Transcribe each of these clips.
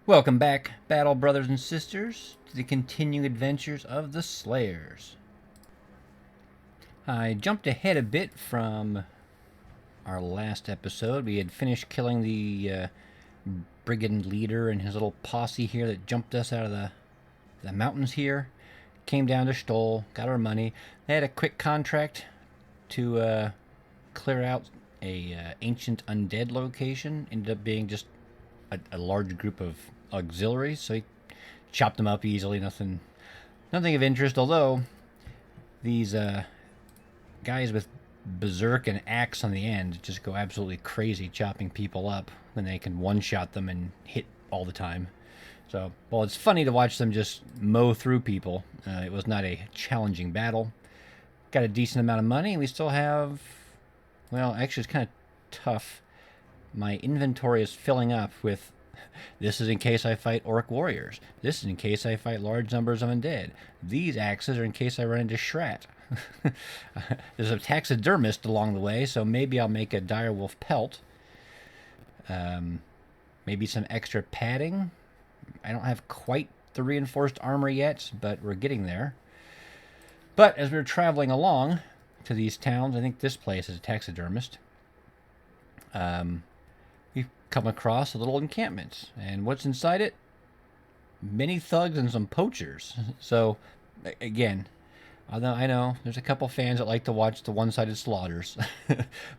Welcome back, battle brothers and sisters, to the continuing adventures of the Slayers. I jumped ahead a bit from our last episode. We had finished killing the brigand leader and his little posse here that jumped us out of the mountains here. Came down to Stoll, got our money. They had a quick contract to clear out a ancient undead location. Ended up being just a large group of auxiliaries, so he chopped them up easily. Nothing of interest. Although these guys with berserk and axe on the end just go absolutely crazy chopping people up when they can one-shot them and hit all the time. So, well, it's funny to watch them just mow through people. It was not a challenging battle. Got a decent amount of money, and we still have... Well, actually, it's kind of tough. My inventory is filling up with... This is in case I fight orc warriors. This is in case I fight large numbers of undead. These axes are in case I run into Shrat. There's a taxidermist along the way, so maybe I'll make a direwolf pelt. Maybe some extra padding. I don't have quite the reinforced armor yet, but we're getting there. But as we were traveling along to these towns, I think this place is a taxidermist. We've come across a little encampment, and what's inside it? Many thugs and some poachers. So, again, although I know there's a couple fans that like to watch the one-sided slaughters,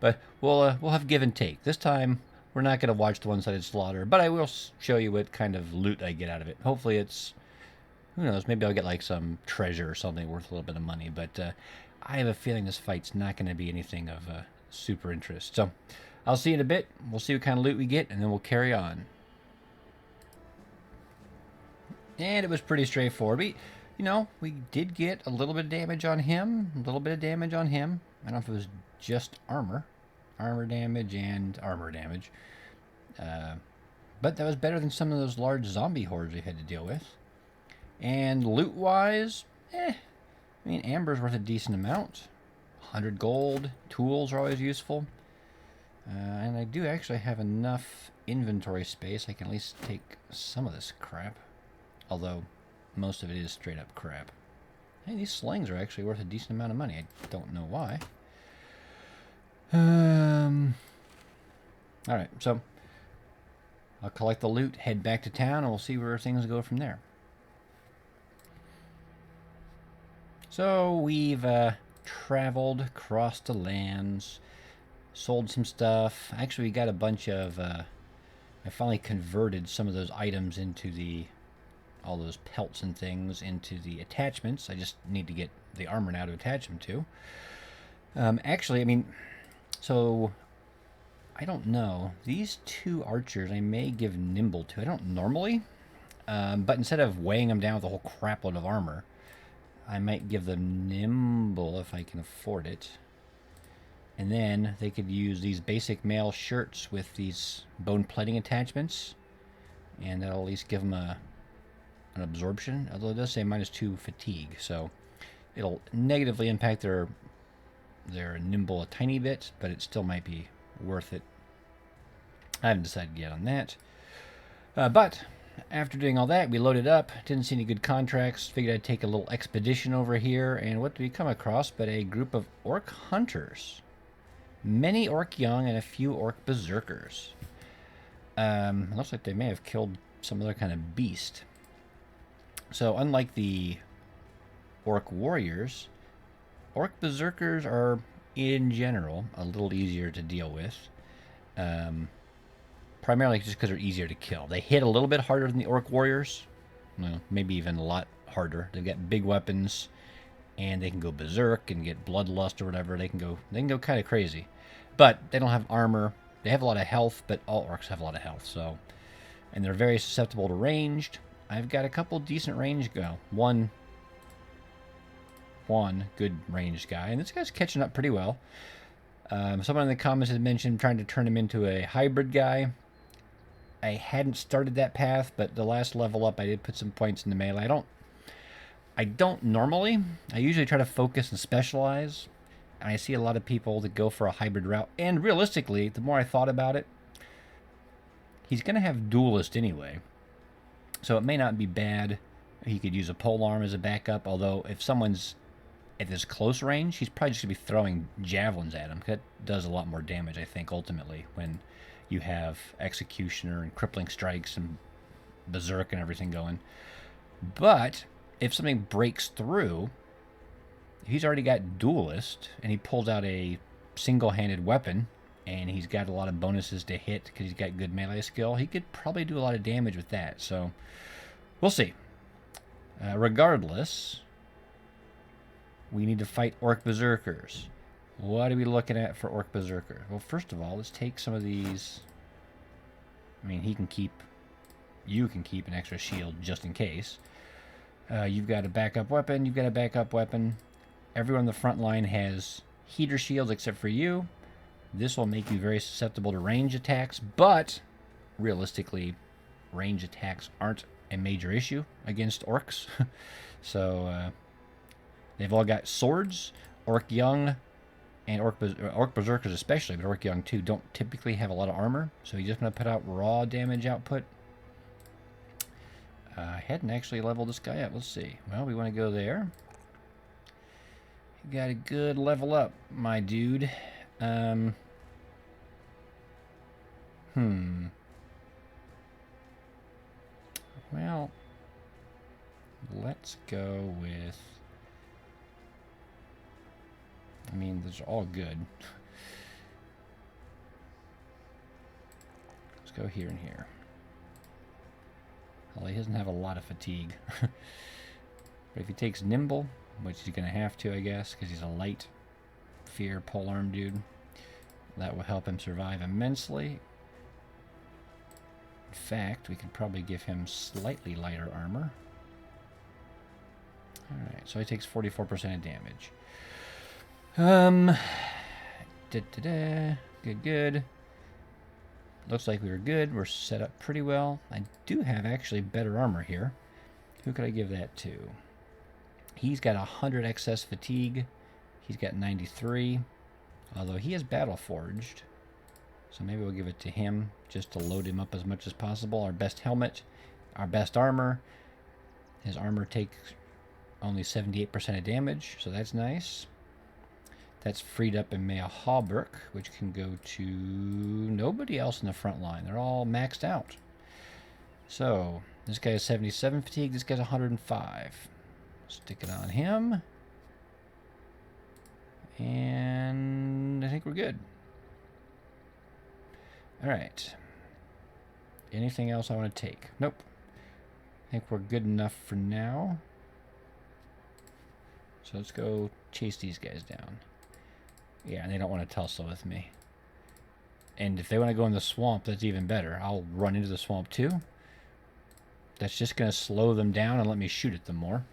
but we'll have give and take. This time, we're not going to watch the one-sided slaughter, but I will show you what kind of loot I get out of it. Hopefully it's, who knows, maybe I'll get like some treasure or something worth a little bit of money, but I have a feeling this fight's not going to be anything of super interest. So, I'll see you in a bit. We'll see what kind of loot we get, and then we'll carry on. And it was pretty straightforward. We did get a little bit of damage on him. A little bit of damage on him. I don't know if it was just armor. Armor damage and armor damage. But that was better than some of those large zombie hordes we had to deal with. And loot-wise, amber's worth a decent amount. 100 gold. Tools are always useful. And I do actually have enough inventory space. I can at least take some of this crap. Although, most of it is straight up crap. Hey, these slings are actually worth a decent amount of money. I don't know why. Alright, so I'll collect the loot, head back to town, and we'll see where things go from there. So we've traveled, crossed the lands, sold some stuff. Actually, we got a bunch of... I finally converted some of those items into all those pelts and things into the attachments. I just need to get the armor now to attach them to. So I don't know. These two archers I may give nimble to. I don't normally, but instead of weighing them down with a whole crapload of armor, I might give them nimble if I can afford it. And then they could use these basic mail shirts with these bone plating attachments, and that'll at least give them an absorption. Although it does say -2 fatigue, so it'll negatively impact their nimble a tiny bit, but it still might be worth it. I haven't decided yet on that. But after doing all that, we loaded up. Didn't see any good contracts. Figured I'd take a little expedition over here. And what did we come across but a group of orc hunters? Many orc young and a few orc berserkers. It looks like they may have killed some other kind of beast. So unlike the orc warriors, orc berserkers are, in general, a little easier to deal with. Primarily just because they're easier to kill. They hit a little bit harder than the orc warriors. Well, maybe even a lot harder. They've got big weapons, and they can go berserk and get bloodlust or whatever. They can go kind of crazy. But they don't have armor. They have a lot of health, but all orcs have a lot of health. So, and they're very susceptible to ranged. I've got a couple decent ranged go. One good ranged guy, and this guy's catching up pretty well. Someone in the comments had mentioned trying to turn him into a hybrid guy. I hadn't started that path, but the last level up I did put some points into melee. I don't normally. I usually try to focus and specialize. And I see a lot of people that go for a hybrid route. And realistically, the more I thought about it, he's going to have duelist anyway. So it may not be bad. He could use a polearm as a backup, although if someone's at this close range, he's probably just going to be throwing javelins at him. That does a lot more damage, I think, ultimately, when you have executioner and crippling strikes and berserk and everything going. But if something breaks through, he's already got duelist, and he pulls out a single-handed weapon, and he's got a lot of bonuses to hit because he's got good melee skill. He could probably do a lot of damage with that, so we'll see. Regardless, we need to fight orc berserkers. What are we looking at for orc berserkers? Well, first of all, let's take some of these. I mean, you can keep an extra shield just in case. You've got a backup weapon. You've got a backup weapon. Everyone on the front line has heater shields except for you. This will make you very susceptible to range attacks, but realistically, range attacks aren't a major issue against orcs. So they've all got swords. Orc young and orc berserkers especially, but orc young too, don't typically have a lot of armor. So you're just going to put out raw damage output. I hadn't actually leveled this guy up. Let's see. Well, we want to go there. You got a good level up, my dude. Well, let's go with... I mean, those are all good. Let's go here and here. Well, he doesn't have a lot of fatigue. But if he takes nimble, which he's going to have to, I guess, because he's a light fear polearm dude, that will help him survive immensely. In fact, we could probably give him slightly lighter armor. Alright, so he takes 44% of damage. Good. Looks like we were good. We're set up pretty well. I do have actually better armor here. Who could I give that to? He's got 100 excess fatigue. He's got 93. Although he is battle forged. So maybe we'll give it to him just to load him up as much as possible. Our best helmet, our best armor. His armor takes only 78% of damage, so that's nice. That's freed up in Maya Hauberk, which can go to nobody else in the front line. They're all maxed out. So this guy has 77 fatigue. This guy's 105. Stick it on him. And I think we're good. Alright. Anything else I want to take? Nope. I think we're good enough for now. So let's go chase these guys down. Yeah, and they don't want to tussle with me. And if they want to go in the swamp, that's even better. I'll run into the swamp too. That's just going to slow them down and let me shoot at them more.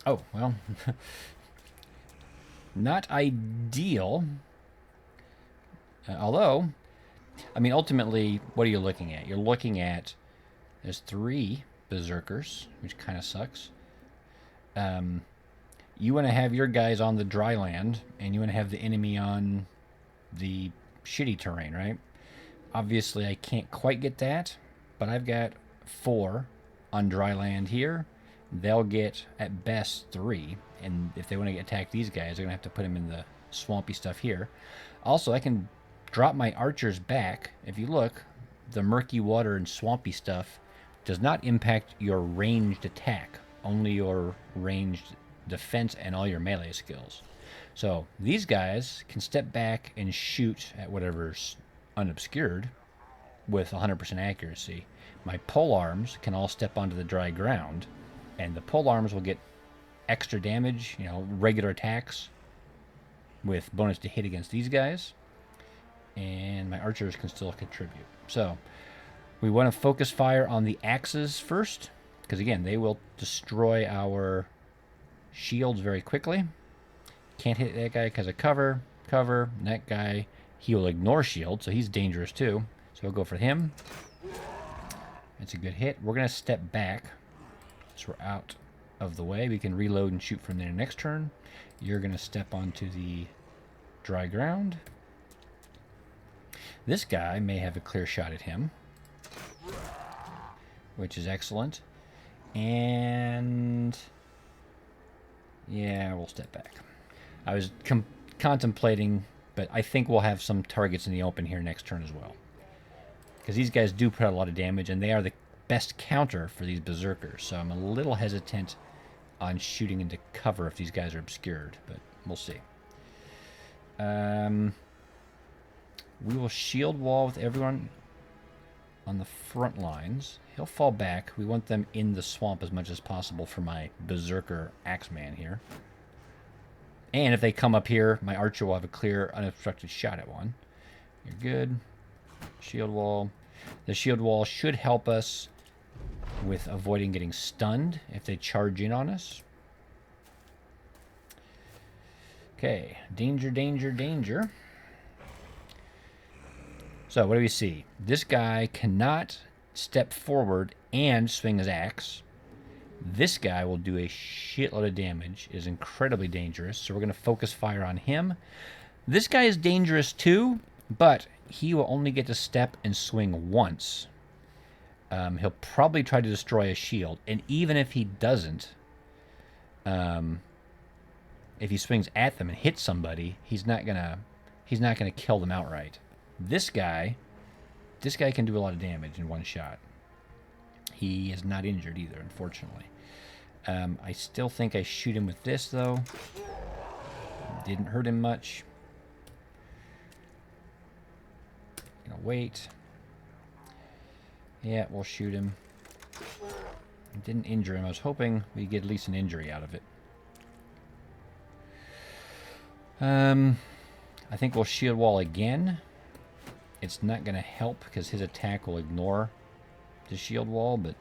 Oh, well. Not ideal. Although, I mean, ultimately, what are you looking at? You're looking at, there's 3 berserkers, which kind of sucks. You want to have your guys on the dry land, and you want to have the enemy on the shitty terrain, right? Obviously, I can't quite get that, but I've got 4 on dry land here. They'll get, at best, 3, and if they want to attack these guys, they're going to have to put them in the swampy stuff here. Also, I can drop my archers back. If you look, the murky water and swampy stuff does not impact your ranged attack, only your ranged defense and all your melee skills. So these guys can step back and shoot at whatever's unobscured with 100% accuracy. My polearms can all step onto the dry ground, and the polearms will get extra damage, you know, regular attacks with bonus to hit against these guys, and my archers can still contribute. So we want to focus fire on the axes first, because again, they will destroy our shields very quickly. Can't hit that guy because of cover. And that guy, he will ignore shield, so he's dangerous too. So we'll go for him. That's a good hit. We're going to step back, so we're out of the way. We can reload and shoot from there next turn. You're going to step onto the dry ground. This guy may have a clear shot at him. which is excellent. And yeah, we'll step back. I was contemplating, but I think we'll have some targets in the open here next turn as well. Because these guys do put out a lot of damage, and they are the best counter for these berserkers. So I'm a little hesitant on shooting into cover if these guys are obscured, but we'll see. We will shield wall with everyone on the front lines. He'll fall back. We want them in the swamp as much as possible for my berserker axeman here. And if they come up here, my archer will have a clear, unobstructed shot at one. You're good. Shield wall. The shield wall should help us with avoiding getting stunned if they charge in on us. Okay, danger, danger, danger. So what do we see? This guy cannot step forward and swing his axe. This guy will do a shitload of damage, is incredibly dangerous, so we're going to focus fire on him. This guy is dangerous too, but he will only get to step and swing once. He'll probably try to destroy a shield, and even if he doesn't, if he swings at them and hits somebody, he's not gonna kill them outright. This guy can do a lot of damage in one shot. He is not injured either, unfortunately. I still think I shoot him with this though. Didn't hurt him much. Gonna wait. Yeah, we'll shoot him. Didn't injure him. I was hoping we'd get at least an injury out of it. I think we'll shield wall again. It's not going to help because his attack will ignore the shield wall, but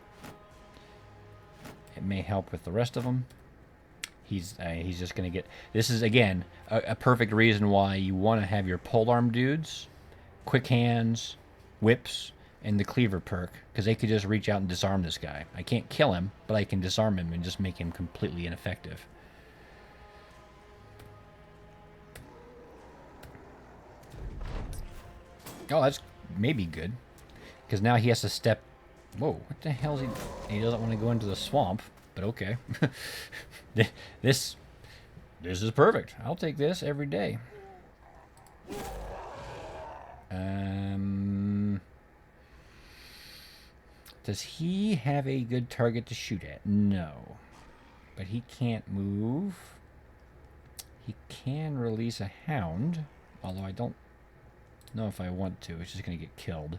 it may help with the rest of them. He's just going to get... This is, again, a perfect reason why you want to have your polearm dudes, quick hands, whips, and the cleaver perk, because they could just reach out and disarm this guy. I can't kill him, but I can disarm him and just make him completely ineffective. Oh, that's maybe good, because now he has to step... Whoa, what the hell is he... He doesn't want to go into the swamp, but okay. This is perfect. I'll take this every day. Does he have a good target to shoot at? No. But he can't move. He can release a hound, although I don't know if I want to. It's just going to get killed.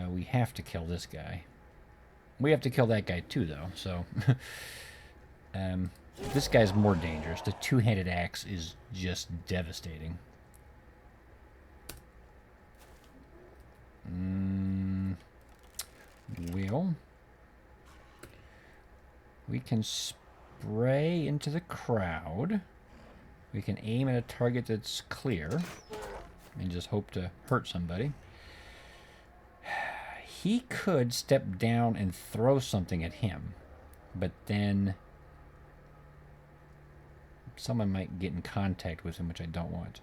We have to kill this guy. We have to kill that guy too, though, so... this guy's more dangerous. The two-handed axe is just devastating. We can spray into the crowd. We can aim at a target that's clear and just hope to hurt somebody. He could step down and throw something at him, but then someone might get in contact with him, which I don't want.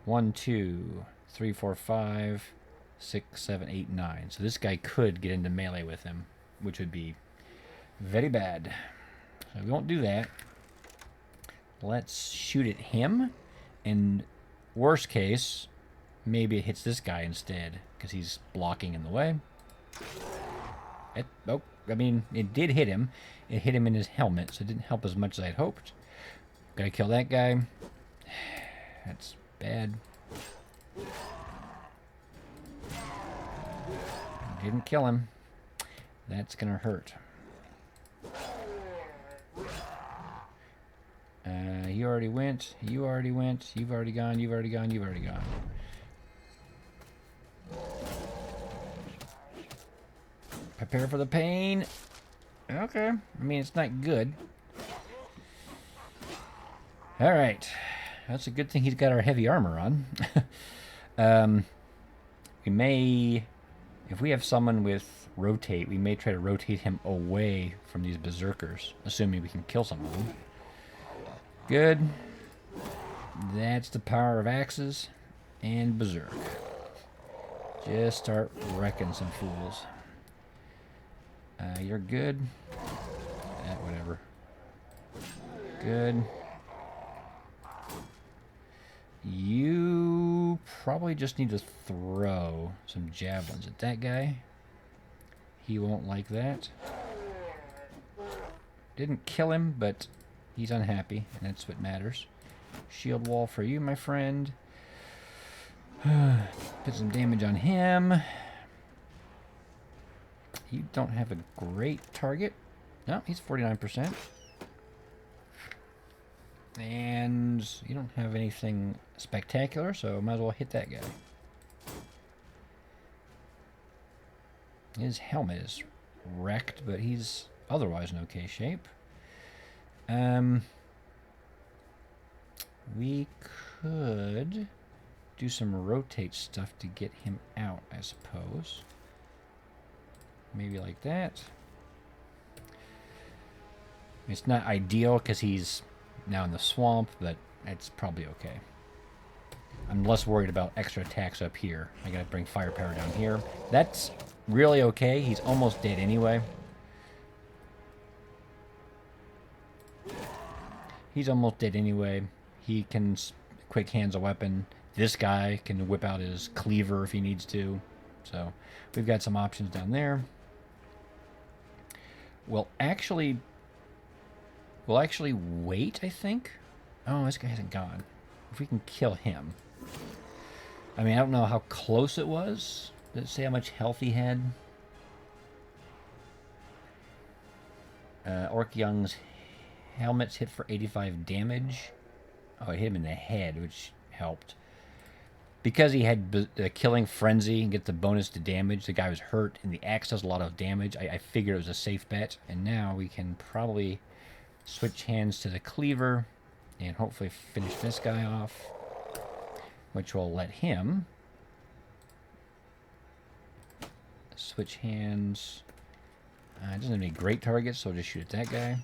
1, 2, 3, 4, 5, 6, 7, 8, 9. So this guy could get into melee with him, which would be very bad. So we won't do that. Let's shoot at him, and worst case, maybe it hits this guy instead, because he's blocking in the way. I mean, it did hit him. It hit him in his helmet, so it didn't help as much as I'd hoped. Gotta kill that guy. That's bad. Didn't kill him. That's gonna hurt. You already went. You already went. You've already gone. You've already gone. You've already gone. Prepare for the pain. Okay. I mean, it's not good. All right. That's a good thing he's got our heavy armor on. We may... If we have someone with rotate, we may try to rotate him away from these berserkers, assuming we can kill some of them. Good. That's the power of axes and berserk. Just start wrecking some fools. You're good. Whatever. Good. You probably just need to throw some javelins at that guy. He won't like that. Didn't kill him, but he's unhappy, and that's what matters. Shield wall for you, my friend. Put some damage on him. You don't have a great target. No, he's 49%. And you don't have anything spectacular, so might as well hit that guy. His helmet is wrecked, but he's otherwise in okay shape. We could do some rotate stuff to get him out, I suppose. Maybe like that. It's not ideal because he's now in the swamp, but it's probably okay. I'm less worried about extra attacks up here. I gotta bring firepower down here. That's really okay. He's almost dead anyway. He's almost dead anyway. He can quick hands a weapon. This guy can whip out his cleaver if he needs to. So we've got some options down there. We'll actually wait, I think. Oh, this guy hasn't gone. If we can kill him. I mean, I don't know how close it was. Does it say how much health he had? Orc Young's helmet's hit for 85 damage. Oh, it hit him in the head, which helped. Because he had killing frenzy and gets the bonus to damage, the guy was hurt, and the axe does a lot of damage. I figured it was a safe bet, and now we can probably switch hands to the cleaver and hopefully finish this guy off, which will let him switch hands. It doesn't have any great targets, so we'll just shoot at that guy.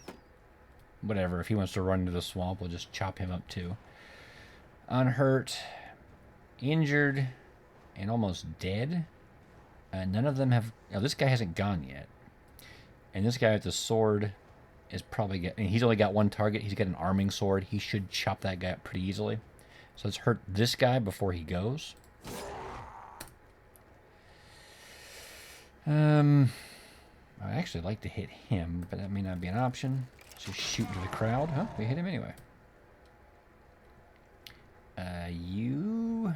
Whatever, if he wants to run into the swamp, we'll just chop him up too. Unhurt, injured, and almost dead. None of them have... Oh, this guy hasn't gone yet. And this guy with the sword is probably getting... He's only got one target. He's got an arming sword. He should chop that guy up pretty easily. So let's hurt this guy before he goes. I'd actually like to hit him, but that may not be an option. Let's just shoot into the crowd. Huh? We hit him anyway. You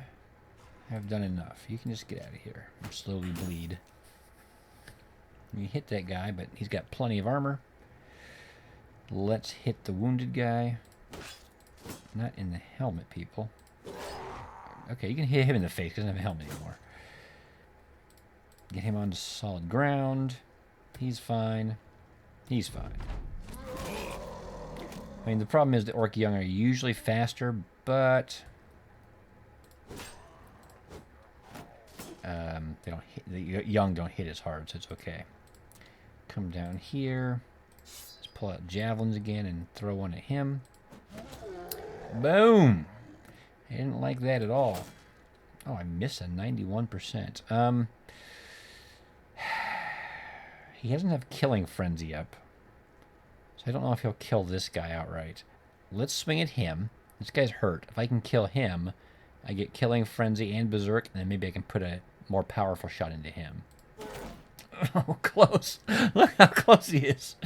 have done enough. You can just get out of here and slowly bleed. You hit that guy, but he's got plenty of armor. Let's hit the wounded guy. Not in the helmet, people. Okay, you can hit him in the face. He doesn't have a helmet anymore. Get him onto solid ground. He's fine. He's fine. I mean, the problem is the Orc Young are usually faster, but they don't hit, the Young don't hit as hard, so it's okay. Come down here. Let's pull out javelins again and throw one at him. Boom! I didn't like that at all. Oh, I missed a 91%. He doesn't have killing frenzy up. So I don't know if he'll kill this guy outright. Let's swing at him. This guy's hurt. If I can kill him, I get killing frenzy and berserk, and then maybe I can put a more powerful shot into him. Oh, close. Look how close he is.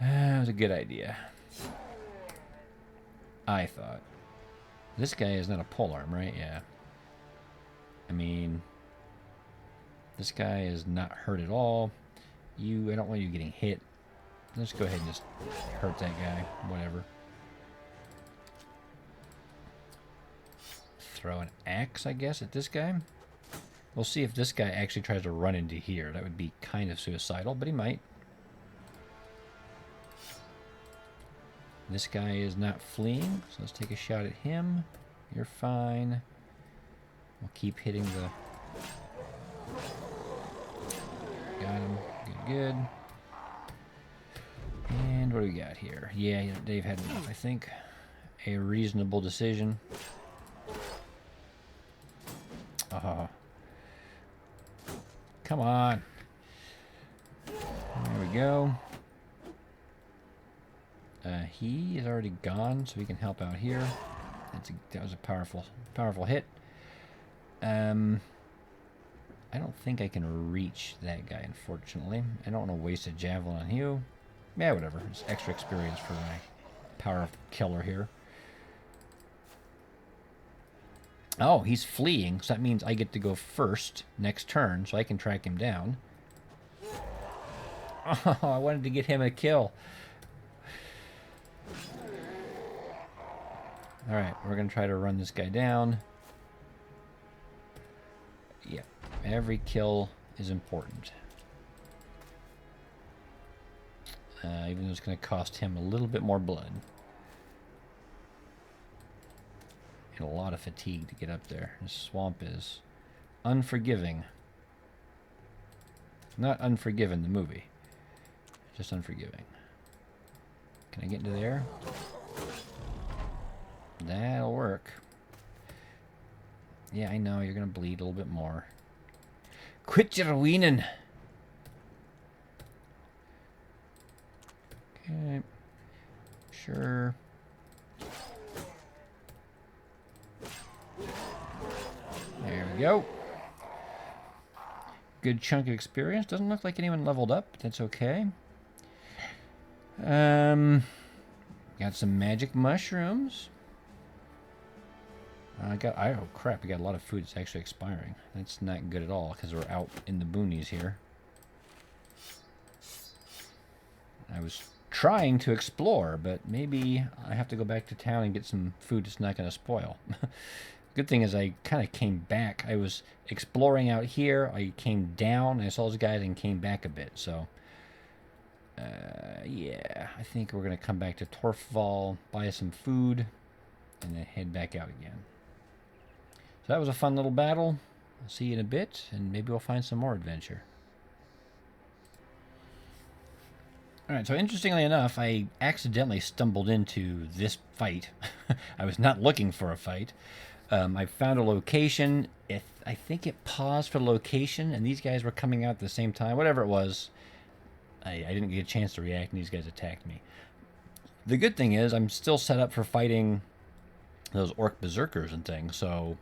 That was a good idea. I thought. This guy is not a polearm, right? Yeah. I mean, this guy is not hurt at all. I don't want you getting hit. Let's go ahead and just hurt that guy. Whatever. Throw an axe, I guess, at this guy. We'll see if this guy actually tries to run into here. That would be kind of suicidal, but he might. This guy is not fleeing, so let's take a shot at him. You're fine. We'll keep hitting the... Got him. Good, good. And what do we got here? Yeah, Dave had enough, I think. A reasonable decision. Come on. There we go. He is already gone, so we can help out here. That was a powerful hit. I don't think I can reach that guy, unfortunately. I don't want to waste a javelin on you. Yeah, whatever. It's extra experience for my power killer here. Oh, he's fleeing, so that means I get to go first next turn, so I can track him down. Oh, I wanted to get him a kill. Alright, we're going to try to run this guy down. Yeah, every kill is important. Even though it's going to cost him a little bit more blood. And a lot of fatigue to get up there. This swamp is unforgiving. Not Unforgiven, the movie. Just unforgiving. Can I get into there? That'll work. Yeah, I know, you're going to bleed a little bit more. Quit your weaning! Okay. Sure. There we go. Good chunk of experience. Doesn't look like anyone leveled up, but that's okay. Got some magic mushrooms. Oh crap, we got a lot of food that's actually expiring. That's not good at all, because we're out in the boonies here. I was trying to explore, but maybe I have to go back to town and get some food that's not going to spoil. Good thing is I kind of came back. I was exploring out here, I came down, I saw those guys and came back a bit, so... yeah, I think we're going to come back to Torfval, buy some food, and then head back out again. So that was a fun little battle. I'll see you in a bit, and maybe we'll find some more adventure. Alright, so interestingly enough, I accidentally stumbled into this fight. I was not looking for a fight. I found a location. I think it paused for the location, and these guys were coming out at the same time. Whatever it was, I didn't get a chance to react, and these guys attacked me. The good thing is I'm still set up for fighting those orc berserkers and things, so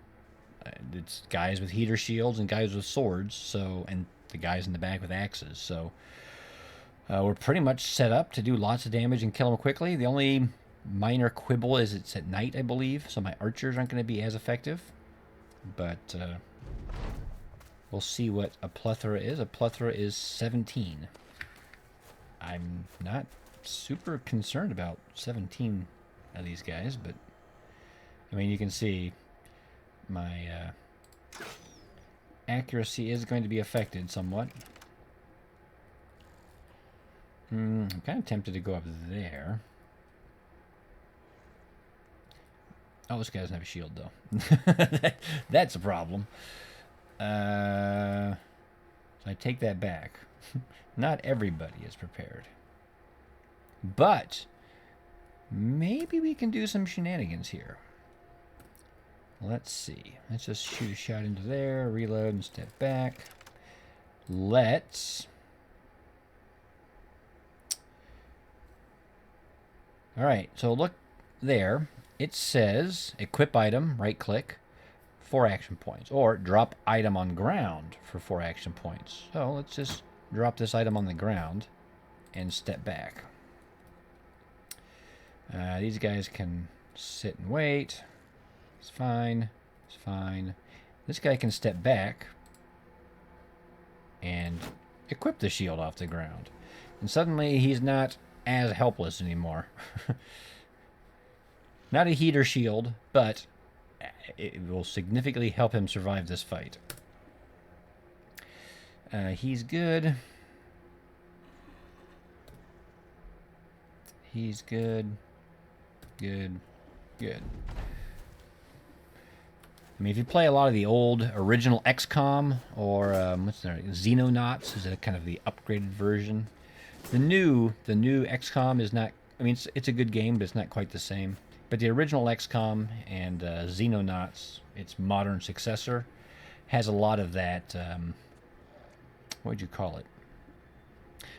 it's guys with heater shields and guys with swords, so, and the guys in the back with axes, so we're pretty much set up to do lots of damage and kill them quickly. The only minor quibble is it's at night, I believe, so my archers aren't going to be as effective, but we'll see what a plethora is. A plethora is 17. I'm not super concerned about 17 of these guys, but I mean, you can see my accuracy is going to be affected somewhat. I'm kind of tempted to go up there. Oh, this guy doesn't have a shield, though. That's a problem. So I take that back. Not everybody is prepared. But maybe we can do some shenanigans here. Let's see. Let's just shoot a shot into there, reload and step back. Let's... Alright, so look there. It says equip item, right click, 4 action points. Or drop item on ground for 4 action points. So let's just drop this item on the ground and step back. These guys can sit and wait. It's fine. It's fine. This guy can step back and equip the shield off the ground. And suddenly he's not as helpless anymore. Not a heater shield, but it will significantly help him survive this fight. He's good. He's good. Good. Good. I mean, if you play a lot of the old original XCOM, or what's there, Xenonauts is a kind of the upgraded version. The new XCOM is not. I mean, it's a good game, but it's not quite the same. But the original XCOM and Xenonauts, its modern successor, has a lot of that what would you call it?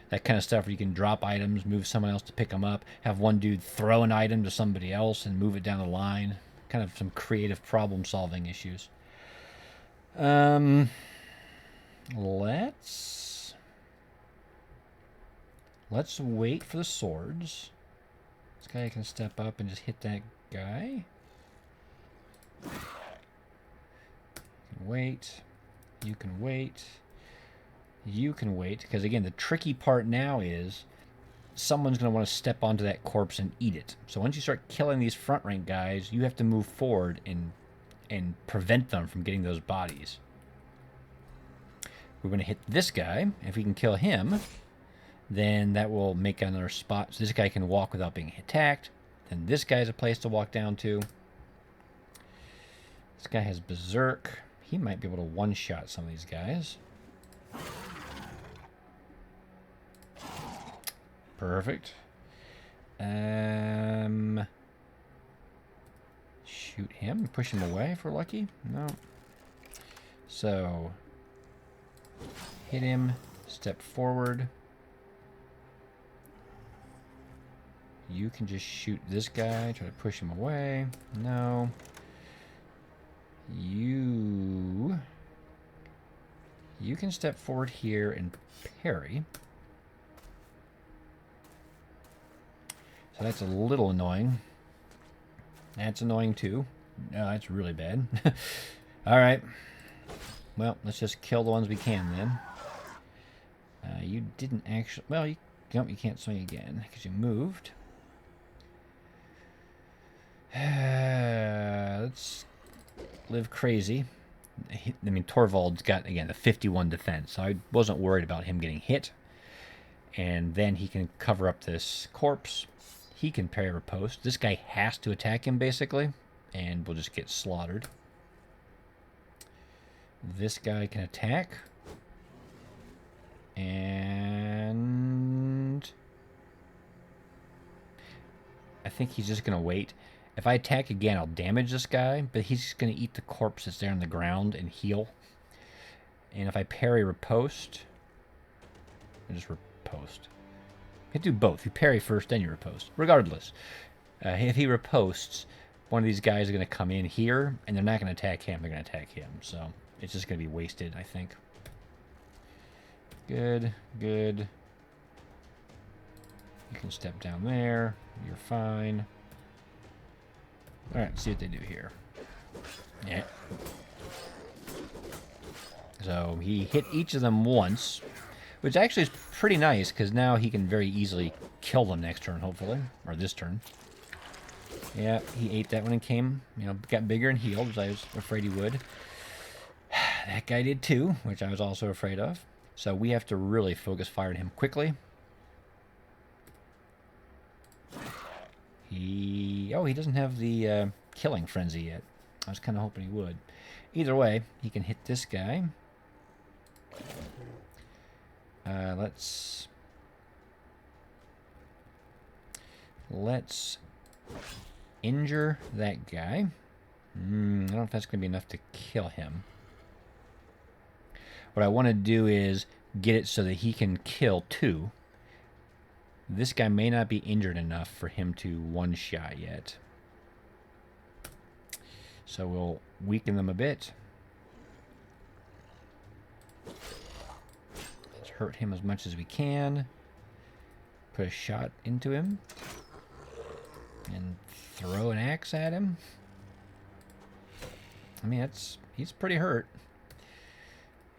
That kind of stuff where you can drop items, move someone else to pick them up, have one dude throw an item to somebody else and move it down the line. Kind of some creative problem-solving issues. Let's wait for the swords. This guy can step up and just hit that guy. You can wait. You can wait. You can wait, because again, the tricky part now is someone's going to want to step onto that corpse and eat it. So once you start killing these front rank guys, you have to move forward and prevent them from getting those bodies. We're going to hit this guy. If we can kill him, then that will make another spot. So this guy can walk without being attacked. Then this guy's a place to walk down to. This guy has berserk. He might be able to one-shot some of these guys. Perfect. Shoot him. Push him away if we're lucky. No. So, hit him. Step forward. You can just shoot this guy. Try to push him away. No. You can step forward here and parry. So that's a little annoying. That's annoying too. No, that's really bad. Alright. Well, let's just kill the ones we can then. You didn't actually... Well, you can't swing again because you moved. Let's live crazy. I mean, Torvald's got, again, a 51 defense, so I wasn't worried about him getting hit. And then he can cover up this corpse. He can parry riposte. This guy has to attack him, basically, and we'll just get slaughtered. This guy can attack. And I think he's just going to wait. If I attack again, I'll damage this guy, but he's just going to eat the corpse that's there on the ground and heal. And if I parry riposte, I just riposte. You can do both. You parry first, then you riposte. Regardless, if he ripostes, one of these guys is going to come in here, and they're not going to attack him. They're going to attack him. So it's just going to be wasted, I think. Good, good. You can step down there. You're fine. All right, let's see what they do here. Yeah. So he hit each of them once, which actually is pretty nice, because now he can very easily kill them next turn, hopefully. Or this turn. Yeah, he ate that one and came, got bigger and healed, as I was afraid he would. That guy did too, which I was also afraid of. So we have to really focus fire on him quickly. He doesn't have the killing frenzy yet. I was kind of hoping he would. Either way, he can hit this guy. Let's injure that guy. I don't know if that's going to be enough to kill him. What I want to do is get it so that he can kill two. This guy may not be injured enough for him to one-shot yet. So we'll weaken them a bit. Let's hurt him as much as we can. Put a shot into him. And throw an axe at him. I mean, he's pretty hurt.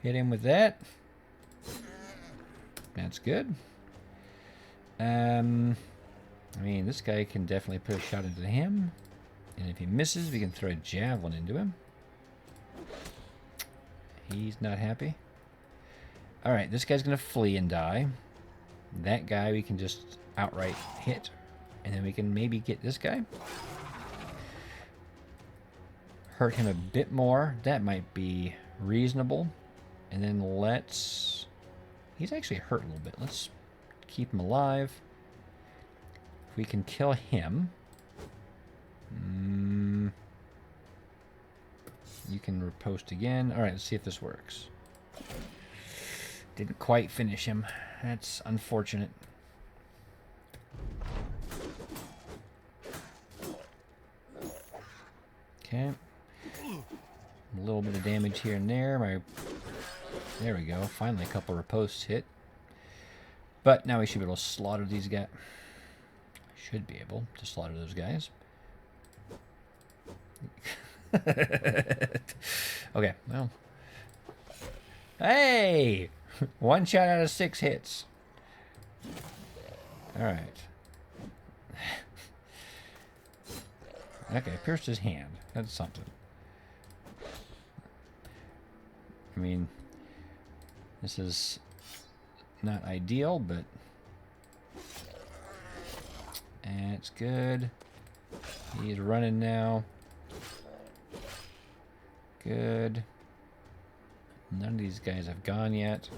Hit him with that. That's good. I mean, this guy can definitely put a shot into him. And if he misses, we can throw a javelin into him. He's not happy. Alright, this guy's going to flee and die. That guy we can just outright hit. And then we can maybe get this guy. Hurt him a bit more. That might be reasonable. And then let's... He's actually hurt a little bit. Let's keep him alive. If we can kill him... you can riposte again. Alright, let's see if this works. Didn't quite finish him. That's unfortunate. Okay. A little bit of damage here and there. There we go. Finally, a couple of riposts hit. But now we should be able to slaughter these guys. Should be able to slaughter those guys. Okay, well. Hey! 1 shot out of 6 hits. Alright. Okay, pierced his hand. That's something. I mean, this is not ideal, but it's good. He's running now. Good. None of these guys have gone yet.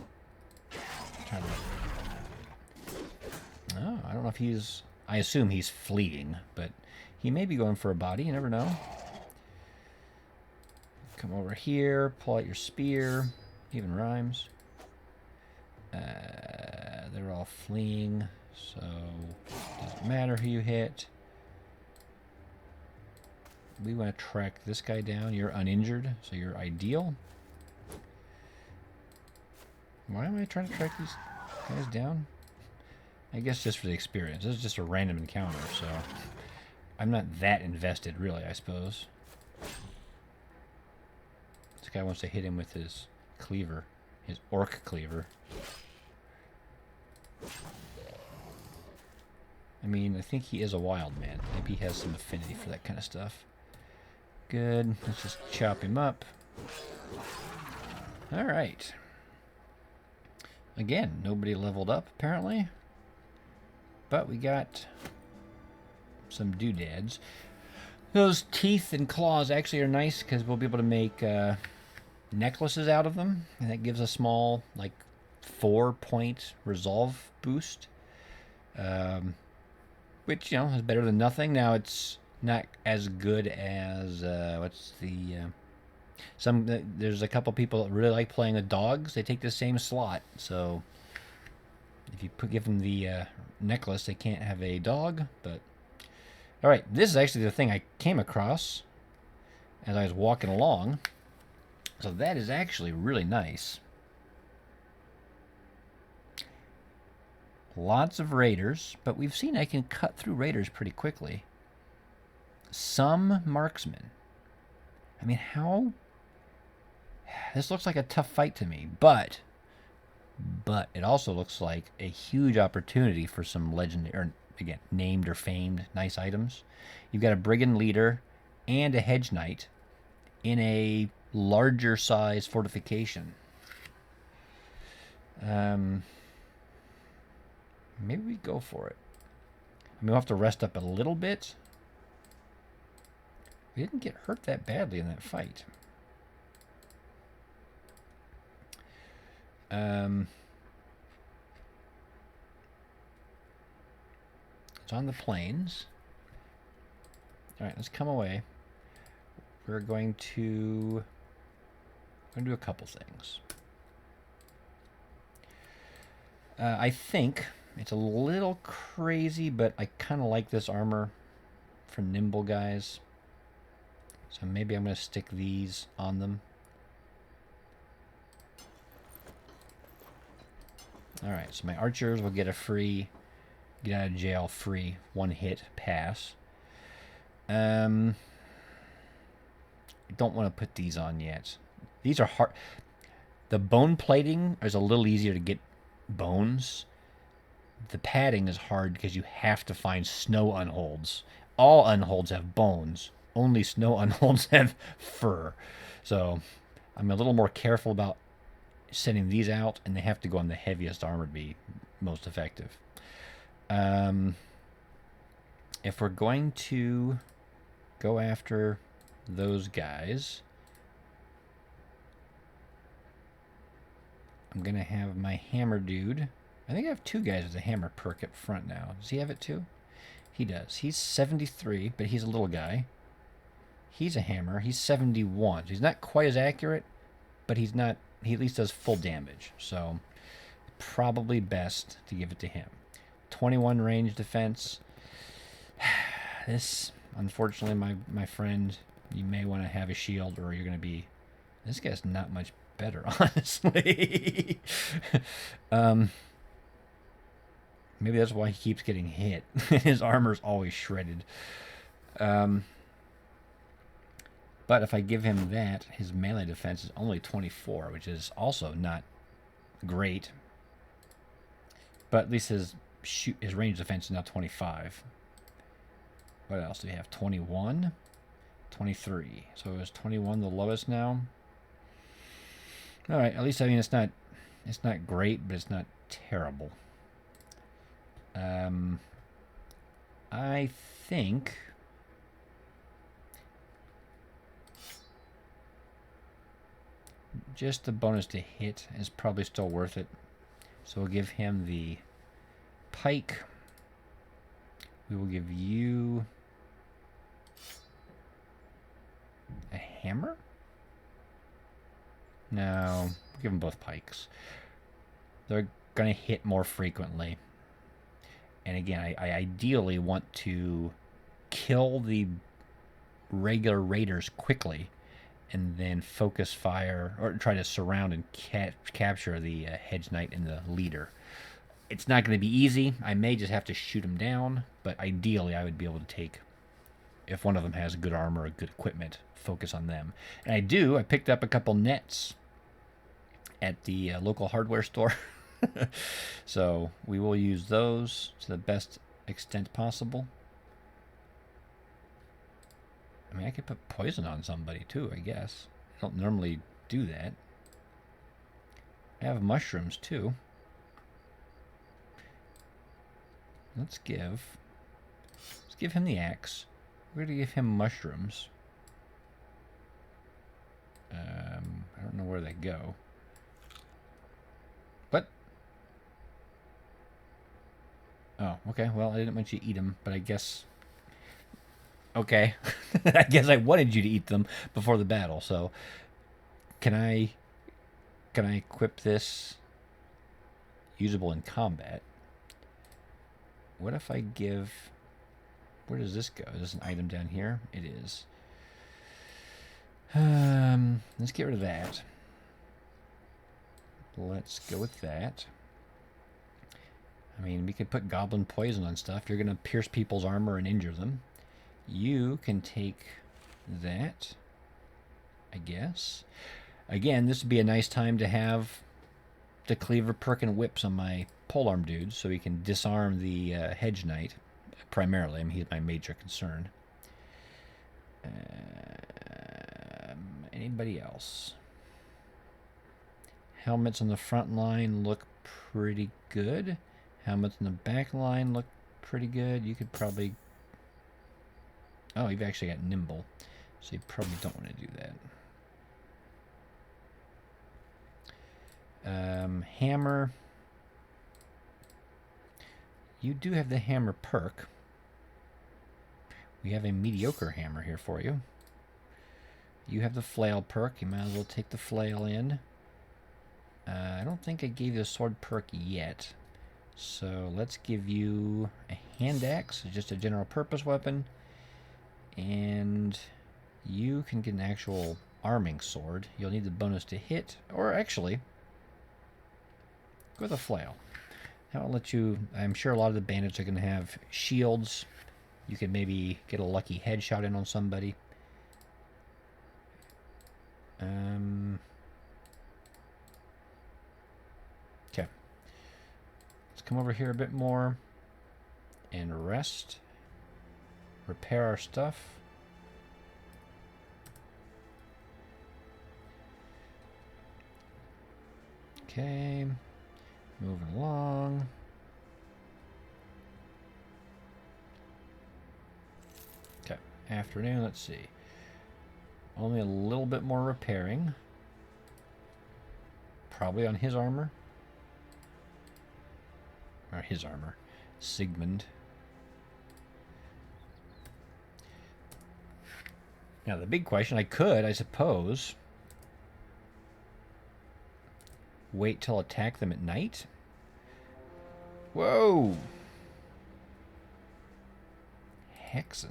Oh, I don't know if he's... I assume he's fleeing, but he may be going for a body. You never know. Come over here. Pull out your spear. Even rhymes. They're all fleeing, so doesn't matter who you hit. We want to track this guy down. You're uninjured, so you're ideal. Why am I trying to track these guys down? I guess just for the experience. This is just a random encounter, so I'm not that invested, really, I suppose. This guy wants to hit him with his cleaver, his orc cleaver. I mean, I think he is a wild man. Maybe he has some affinity for that kind of stuff. Good. Let's just chop him up. Alright. Again, nobody leveled up, apparently. But we got some doodads. Those teeth and claws actually are nice because we'll be able to make necklaces out of them. And that gives a small, like, 4-point resolve boost. Which, you know, is better than nothing. Now, it's not as good as, what's the... there's a couple people that really like playing with dogs. They take the same slot. So, if you give them the necklace, they can't have a dog. But, alright, this is actually the thing I came across as I was walking along. So that is actually really nice. Lots of raiders, but we've seen I can cut through raiders pretty quickly. Some marksmen. I mean, how... This looks like a tough fight to me, but it also looks like a huge opportunity for some legendary, or again, named or famed nice items. You've got a brigand leader and a hedge knight in a larger size fortification. Maybe we go for it. I mean, we'll have to rest up a little bit. We didn't get hurt that badly in that fight. It's on the plains. Alright, let's come away. We're going to do a couple things. I think it's a little crazy, but I kind of like this armor for nimble guys. So maybe I'm going to stick these on them. Alright, so my archers will get a free, get out of jail free, 1-hit pass. I don't want to put these on yet. These are hard. The bone plating is a little easier to get bones. The padding is hard because you have to find snow unholds. All unholds have bones. Only snow unholds have fur. So I'm a little more careful about sending these out, and they have to go on the heaviest armor to be most effective. If we're going to go after those guys, I'm going to have my hammer dude. I think I have 2 guys with a hammer perk up front now. Does he have it too? He does. He's 73, but he's a little guy. He's a hammer. He's 71. So he's not quite as accurate, but he's not. He at least does full damage, so probably best to give it to him. 21 range defense. This, unfortunately, my friend, you may want to have a shield, or you're going to be. This guy's not much better, honestly. Maybe that's why he keeps getting hit. His armor's always shredded. But if I give him that, his melee defense is only 24, which is also not great. But at least his range defense is now 25. What else do we have? 21? 23. So is 21 the lowest now? Alright, at least, I mean, it's not great, but it's not terrible. I think just the bonus to hit is probably still worth it. So we'll give him the pike. We will give you a hammer? No, we'll give them both pikes. They're going to hit more frequently. And again, I ideally want to kill the regular raiders quickly and then focus fire or try to surround and capture the hedge knight and the leader. It's not going to be easy. I may just have to shoot them down, but ideally I would be able to take, if one of them has good armor or good equipment, focus on them. And I do. I picked up a couple nets at the local hardware store. So we will use those to the best extent possible. I mean, I could put poison on somebody too, I guess. I don't normally do that. I have mushrooms too. Let's give him the axe. We're going to give him mushrooms. I don't know where they go. But oh, okay. Well, I didn't want you to eat them, but I guess. Okay, I guess I wanted you to eat them before the battle. So, can I equip this usable in combat? What if I give? Where does this go? Is this an item down here? It is. Let's get rid of that. Let's go with that. I mean, we could put goblin poison on stuff. You're going to pierce people's armor and injure them. You can take that, I guess. Again, this would be a nice time to have the cleaver, perk, and whips on my polearm dudes so we can disarm the hedge knight, primarily. I mean, he's my major concern. Anybody else? Helmets on the front line look pretty good. Helmets on the back line look pretty good. You could probably... Oh, you've actually got nimble, so you probably don't want to do that. Hammer. You do have the hammer perk. We have a mediocre hammer here for you. You have the flail perk. You might as well take the flail in. I don't think I gave you a sword perk yet. So let's give you a hand axe, just a general purpose weapon. And you can get an actual arming sword. You'll need the bonus to hit, or actually, go with a flail. I'll let you, I'm sure a lot of the bandits are going to have shields. You could maybe get a lucky headshot in on somebody. Okay. Let's come over here a bit more and rest. Repair our stuff. Okay. Moving along. Okay. Afternoon, let's see. Only a little bit more repairing. Probably on his armor. Or his armor. Sigmund. Now the big question, I suppose, wait till attack them at night. Whoa! Hexen.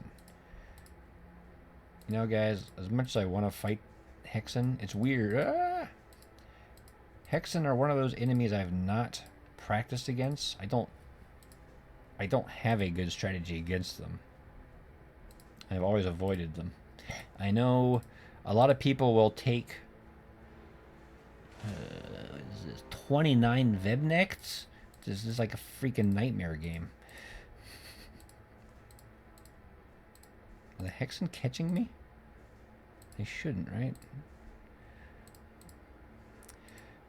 You know, guys, as much as I want to fight Hexen, it's weird. Hexen are one of those enemies I've not practiced against. I don't have a good strategy against them. I've always avoided them. I know a lot of people will take 29 Vebnechts. This is like a freaking nightmare game. Are the Hexen catching me? They shouldn't, right?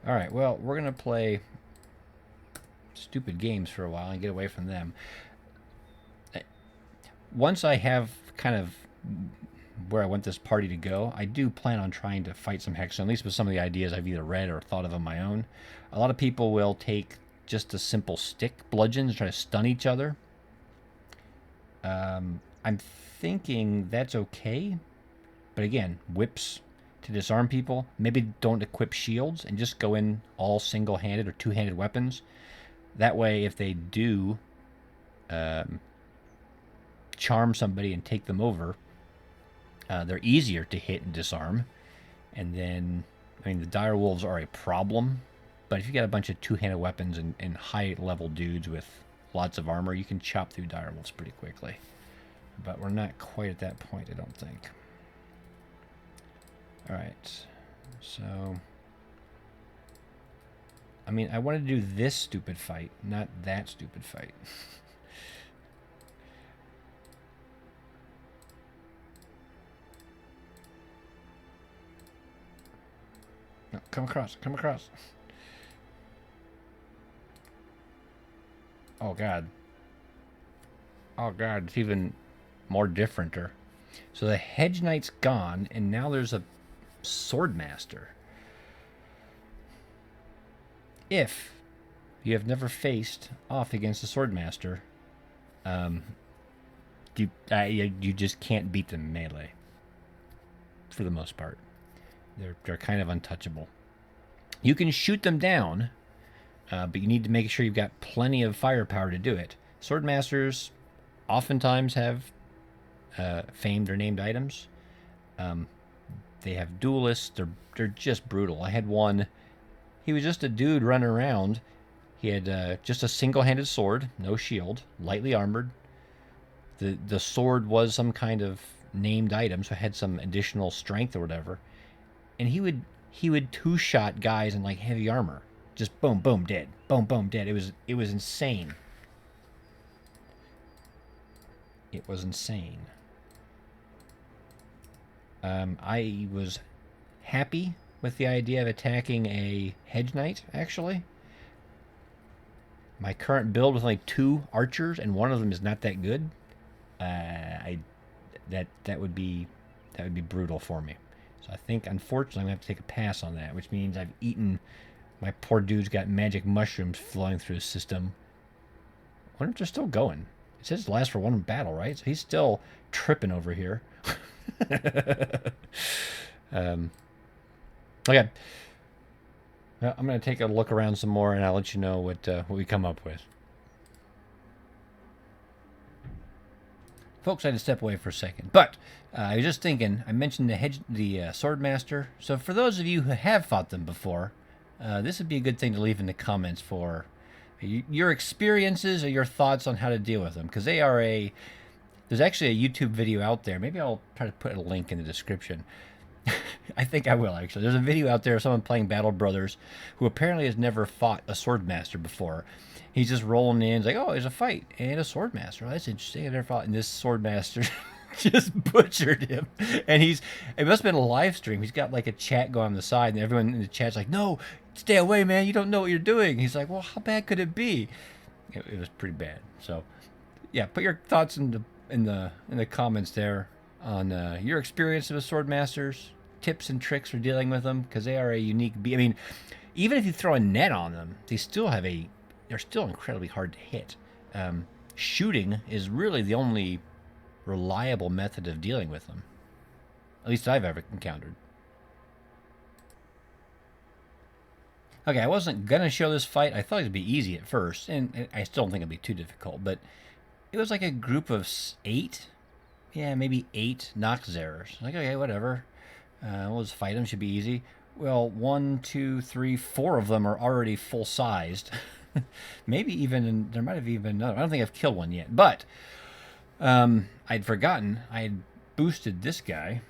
Alright, well, we're going to play stupid games for a while and get away from them. Once I have kind of where I want this party to go, I do plan on trying to fight some Hexen, at least with some of the ideas I've either read or thought of on my own. A lot of people will take just a simple stick bludgeon to try to stun each other. I'm thinking that's okay, but again, whips to disarm people. Maybe don't equip shields and just go in all single-handed or two-handed weapons. That way, if they do charm somebody and take them over, they're easier to hit and disarm. And then, I mean, the dire wolves are a problem, but if you got a bunch of two-handed weapons and high-level dudes with lots of armor, you can chop through dire wolves pretty quickly. But we're not quite at that point, I don't think. Alright, so I mean, I want to do this stupid fight, not that stupid fight. No, come across, come across. Oh god. Oh god, it's even more differenter. So the hedge knight's gone, and now there's a swordmaster. If you have never faced off against a swordmaster, you just can't beat them melee. For the most part, they're kind of untouchable. You can shoot them down, but you need to make sure you've got plenty of firepower to do it. Swordmasters oftentimes have famed or named items. They have duelists. They're just brutal. I had one. He was just a dude running around. He had just a single-handed sword, no shield, lightly armored. The sword was some kind of named item, so it had some additional strength or whatever. And he would two-shot guys in like heavy armor, just boom, boom, dead, boom, boom, dead. It was insane. It was insane. I was happy with the idea of attacking a hedge knight, actually. My current build with only 2 archers, and one of them is not that good. That would be brutal for me. So I think, unfortunately, I'm going to have to take a pass on that, which means I've eaten... My poor dude's got magic mushrooms flowing through his system. I wonder if they're still going. It says it lasts for 1 battle, right? So he's still tripping over here. Okay. Well, I'm going to take a look around some more, and I'll let you know what we come up with. Folks, I had to step away for a second, but I was just thinking. I mentioned the swordmaster. So for those of you who have fought them before, this would be a good thing to leave in the comments for your experiences or your thoughts on how to deal with them, because they are There's actually a YouTube video out there. Maybe I'll try to put a link in the description. I think I will, actually. There's a video out there of someone playing Battle Brothers who apparently has never fought a swordmaster before. He's just rolling in. He's like, oh, there's a fight and a swordmaster. Oh, that's interesting. I never fought. And this swordmaster just butchered him. And it must have been a live stream. He's got like a chat going on the side, and everyone in the chat's like, no, stay away, man. You don't know what you're doing. He's like, well, how bad could it be? It was pretty bad. So, yeah, put your thoughts in the comments there on your experience with swordmasters, tips and tricks for dealing with them, because they are a unique beast. I mean, even if you throw a net on them, they're still incredibly hard to hit. Shooting is really the only reliable method of dealing with them, at least I've ever encountered. Okay, I wasn't gonna show this fight. I thought it'd be easy at first, and I still don't think it'd be too difficult. But it was like a group of 8, yeah, maybe 8 nachzehrers. Like, okay, whatever. We'll just fight them. Should be easy. Well, 1, 2, 3, 4 of them are already full sized. Maybe even there might have even been another. I don't think I've killed one yet, but I'd forgotten I had boosted this guy.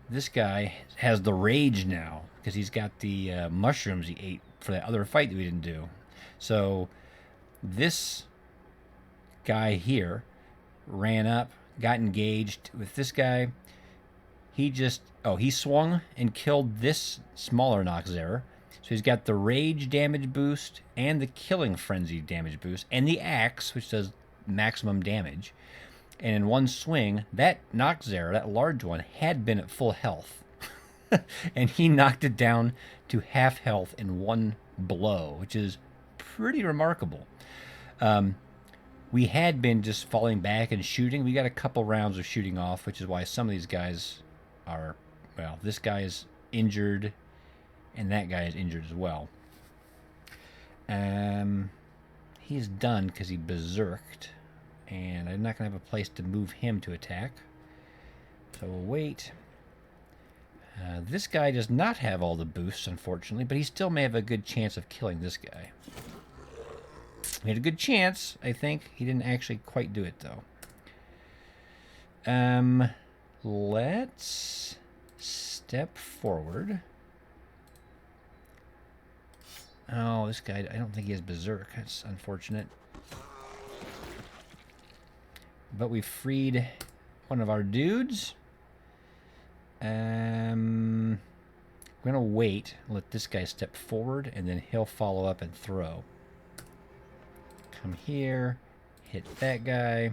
This guy has the rage now because he's got the mushrooms he ate for that other fight that we didn't do. So this guy here ran up, got engaged with this guy. He just, he swung and killed this smaller nachzehrer. So he's got the rage damage boost and the killing frenzy damage boost and the axe, which does maximum damage. And in one swing, that nachzehrer, that large one, had been at full health. And he knocked it down to half health in one blow, which is pretty remarkable. We had been just falling back and shooting. We got a couple rounds of shooting off, which is why some of these guys are, well, this guy is injured, and that guy is injured as well. He's done because he berserked, and I'm not going to have a place to move him to attack. So we'll wait. This guy does not have all the boosts, unfortunately, but he still may have a good chance of killing this guy. He had a good chance, I think. He didn't actually quite do it, though. Let's step forward. Oh, this guy, I don't think he has berserk. That's unfortunate. But we freed one of our dudes. I'm going to wait, let this guy step forward, and then he'll follow up and throw. Come here, hit that guy.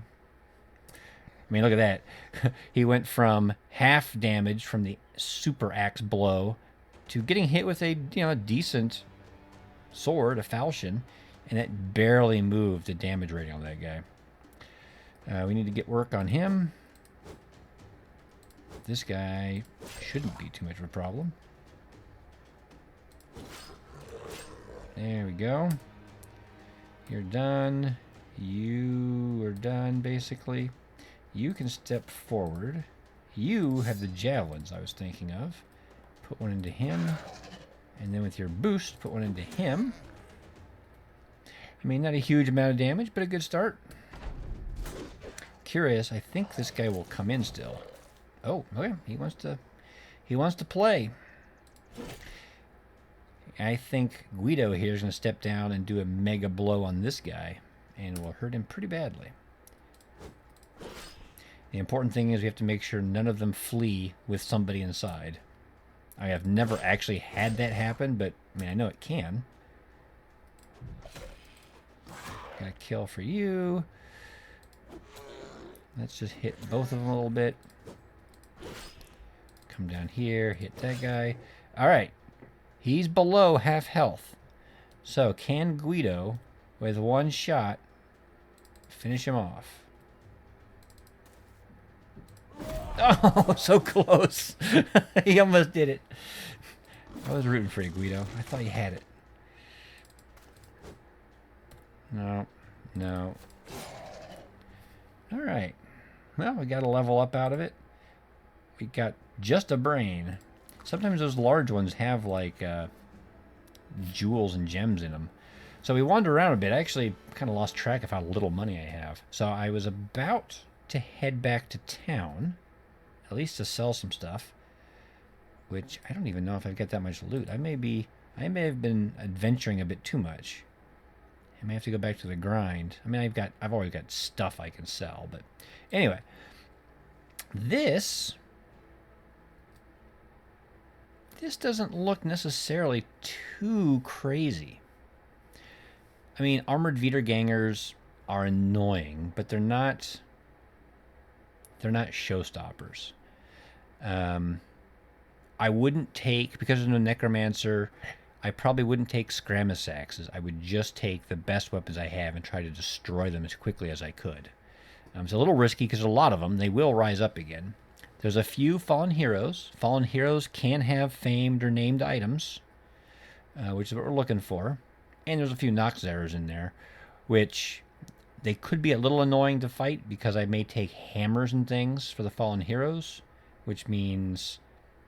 I mean, look at that. He went from half damage from the super axe blow to getting hit with a, a decent sword, a falchion, and that barely moved the damage rating on that guy. We need to get work on him. This guy shouldn't be too much of a problem. There we go. You're done. You are done, basically. You can step forward. You have the javelins I was thinking of. Put one into him. And then with your boost, put one into him. I mean, not a huge amount of damage, but a good start. Curious, I think this guy will come in still. Oh, okay. He wants to play. I think Guido here is going to step down and do a mega blow on this guy, and will hurt him pretty badly. The important thing is we have to make sure none of them flee with somebody inside. I have never actually had that happen, but I mean, I know it can. Got a kill for you. Let's just hit both of them a little bit. Come down here, hit that guy. All right. He's below half health. So can Guido, with one shot, finish him off? Oh, so close. He almost did it. I was rooting for you, Guido. I thought you had it. No. No. All right. Well, we got a level up out of it. We got just a brain. Sometimes those large ones have, like, jewels and gems in them. So we wandered around a bit. I actually kind of lost track of how little money I have. So I was about to head back to town, at least to sell some stuff, which I don't even know if I've got that much loot. I may have been adventuring a bit too much. I may have to go back to the grind. I mean, I've always got stuff I can sell, but anyway, this doesn't look necessarily too crazy. I mean, armored Wiedergängers are annoying, but they're not showstoppers. I wouldn't take, because of the necromancer, I probably wouldn't take skirmish axes. I would just take the best weapons I have and try to destroy them as quickly as I could. It's a little risky because a lot of them, they will rise up again. There's a few fallen heroes. Fallen heroes can have famed or named items, which is what we're looking for. And there's a few nachzehrers in there, which they could be a little annoying to fight because I may take hammers and things for the fallen heroes, which means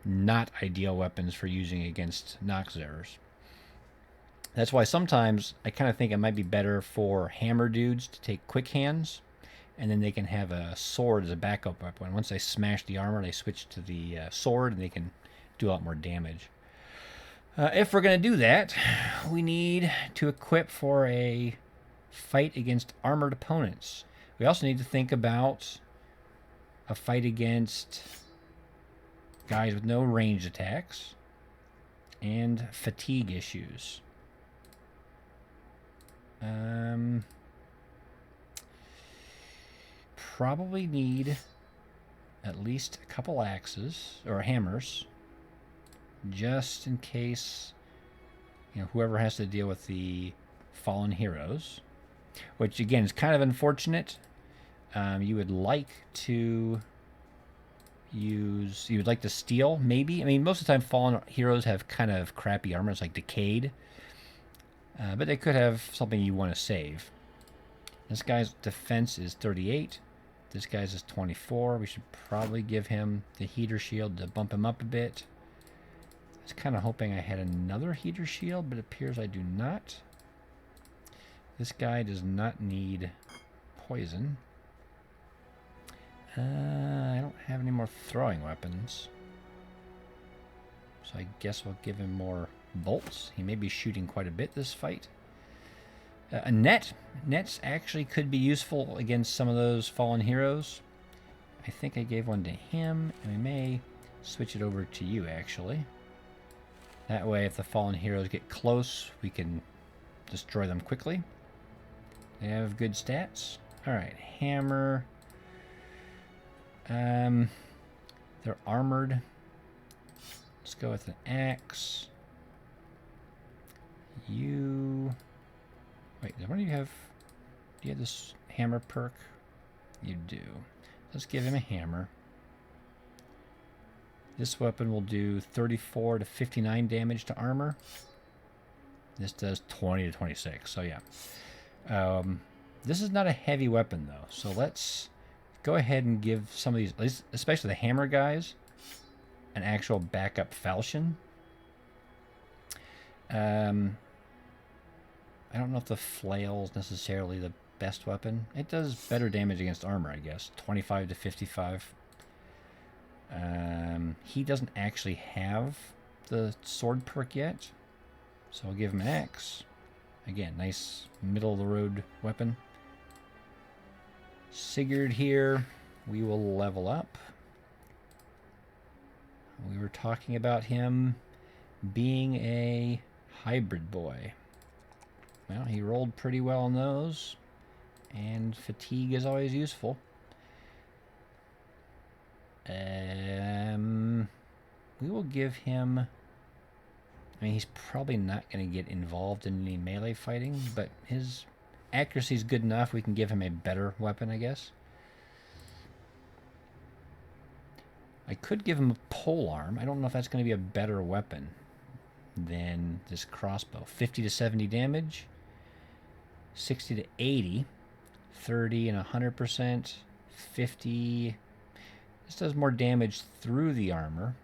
not ideal weapons for using against nachzehrers. That's why sometimes I kind of think it might be better for hammer dudes to take quick hands, and then they can have a sword as a backup weapon. Once they smash the armor, they switch to the sword, and they can do a lot more damage. If we're going to do that, we need to equip for a fight against armored opponents. We also need to think about a fight against guys with no ranged attacks and fatigue issues. Probably need at least a couple axes or hammers, just in case, you know, whoever has to deal with the fallen heroes, which again is kind of unfortunate. You would like to use, you would like to steal, maybe. I mean, most of the time fallen heroes have kind of crappy armor. It's like decayed. But they could have something you want to save. This guy's defense is 38. This guy's is 24. We should probably give him the heater shield to bump him up a bit. I was kind of hoping I had another heater shield, but it appears I do not. This guy does not need poison. I don't have any more throwing weapons. So I guess we'll give him more bolts. He may be shooting quite a bit this fight. A net. Nets actually could be useful against some of those fallen heroes. I think I gave one to him, and we may switch it over to you, actually. That way, if the fallen heroes get close, we can destroy them quickly. They have good stats. Alright, hammer. They're armored. Let's go with an axe. You... Wait, what do you have? Do you have this hammer perk? You do. Let's give him a hammer. This weapon will do 34 to 59 damage to armor. This does 20 to 26, so yeah. This is not a heavy weapon, though, so let's go ahead and give some of these, at least, especially the hammer guys, an actual backup falchion. I don't know if the flail is necessarily the best weapon. It does better damage against armor, I guess. 25 to 55. He doesn't actually have the sword perk yet, so I'll give him an axe. Again, nice middle-of-the-road weapon. Sigurd here, we will level up. We were talking about him being a hybrid boy. Well, he rolled pretty well on those, and fatigue is always useful. We will give him... I mean, he's probably not going to get involved in any melee fighting, but his accuracy is good enough. We can give him a better weapon, I guess. I could give him a polearm. I don't know if that's going to be a better weapon than this crossbow. 50 to 70 damage, 60 to 80, 30 and 100%, 50. This does more damage through the armor.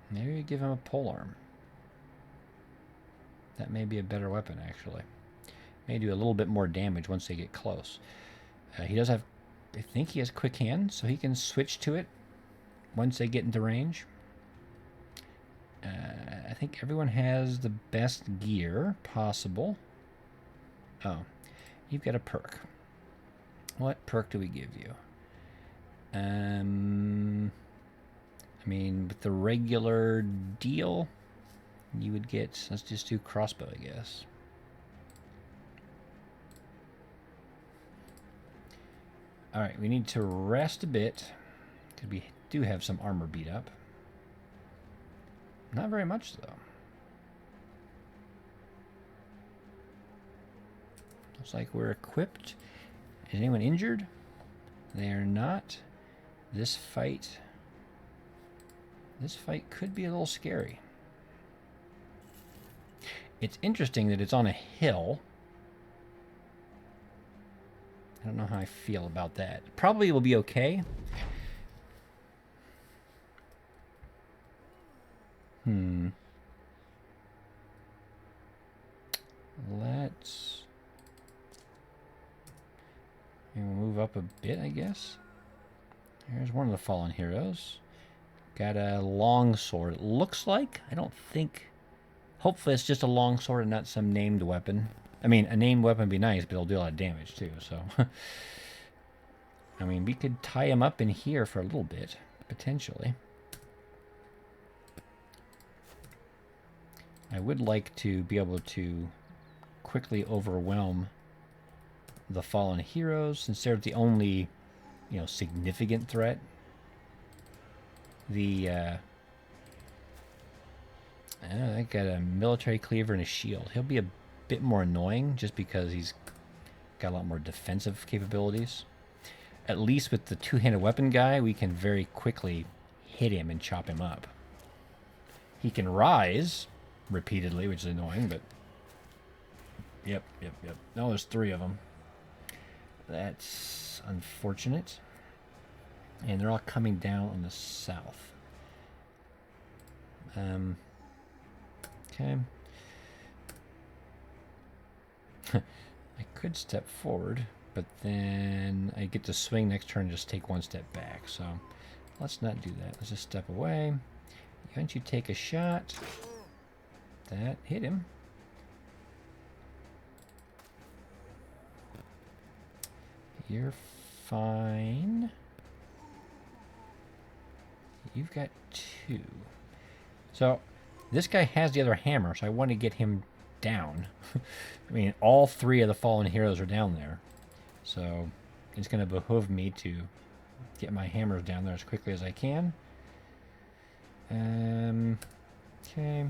Maybe we give him a polearm. That may be a better weapon, actually. May do a little bit more damage once they get close. He does have, I think he has quick hands, so he can switch to it once they get into range. I think everyone has the best gear possible. Oh, you've got a perk. What perk do we give you? I mean, with the regular deal, you would get, let's just do crossbow, I guess. Alright, we need to rest a bit, because we do have some armor beat up. Not very much, though. Looks like we're equipped. Is anyone injured? They are not. This fight could be a little scary. It's interesting that it's on a hill. I don't know how I feel about that. Probably will be okay. Let's move up a bit, I guess. Here's one of the fallen heroes. Got a long sword. It looks like. I don't think. Hopefully, it's just a long sword and not some named weapon. I mean, a named weapon would be nice, but it'll do a lot of damage too. So, I mean, we could tie him up in here for a little bit, potentially. I would like to be able to quickly overwhelm the fallen heroes since they're the only, significant threat. I got a military cleaver and a shield. He'll be a bit more annoying just because he's got a lot more defensive capabilities. At least with the two-handed weapon guy, we can very quickly hit him and chop him up. He can rise repeatedly, which is annoying, but... Yep. No, there's 3 of them. That's unfortunate. And they're all coming down on the south. Okay. I could step forward, but then I get to swing next turn and just take 1 step back. So let's not do that. Let's just step away. Why don't you take a shot? That hit him. You're fine. You've got 2. So this guy has the other hammer, so I want to get him down. I mean, all 3 of the fallen heroes are down there. So it's going to behoove me to get my hammers down there as quickly as I can. Okay.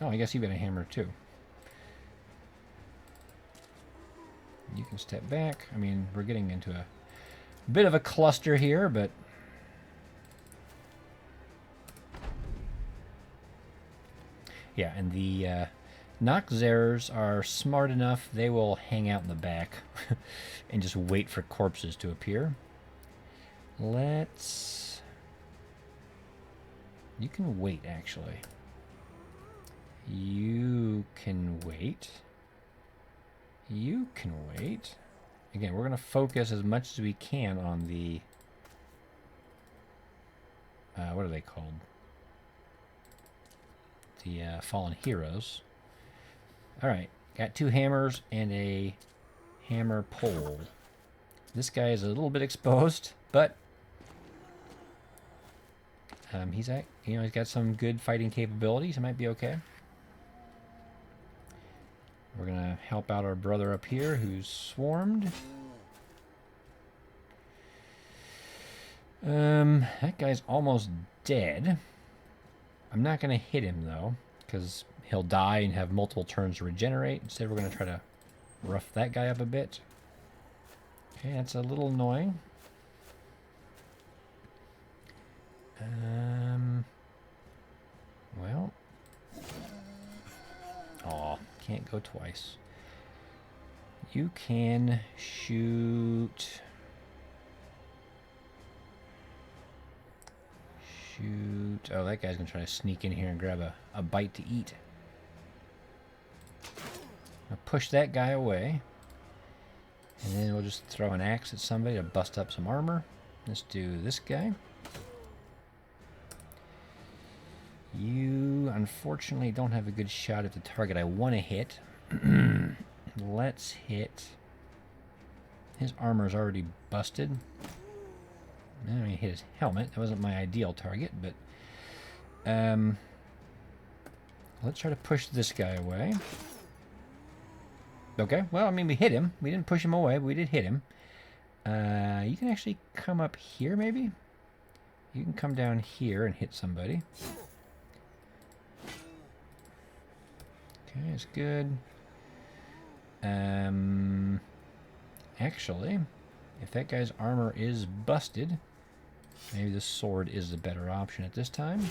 Oh, I guess you've got a hammer too. You can step back. I mean, we're getting into a bit of a cluster here, but... Yeah, and the nachzehrers are smart enough. They will hang out in the back and just wait for corpses to appear. Let's... You can wait, actually. You can wait. You can wait. Again, we're going to focus as much as we can on the... what are they called? The fallen heroes. Alright, got 2 hammers and a hammer pole. This guy is a little bit exposed, but he's got some good fighting capabilities. It might be okay. We're gonna help out our brother up here who's swarmed. That guy's almost dead. I'm not gonna hit him though, because he'll die and have multiple turns to regenerate. Instead, we're gonna try to rough that guy up a bit. Okay, that's a little annoying. Well. Aw, can't go twice. You can shoot... Oh, that guy's gonna try to sneak in here and grab a bite to eat. I'll push that guy away. And then we'll just throw an axe at somebody to bust up some armor. Let's do this guy. You, unfortunately, don't have a good shot at the target I want to hit. Let's hit... His armor's already busted. I mean, hit his helmet. That wasn't my ideal target, but... let's try to push this guy away. Okay, well, I mean, we hit him. We didn't push him away, but we did hit him. You can actually come up here, maybe? You can come down here and hit somebody. Okay, that's good. And Actually, if that guy's armor is busted, maybe the sword is the better option at this time.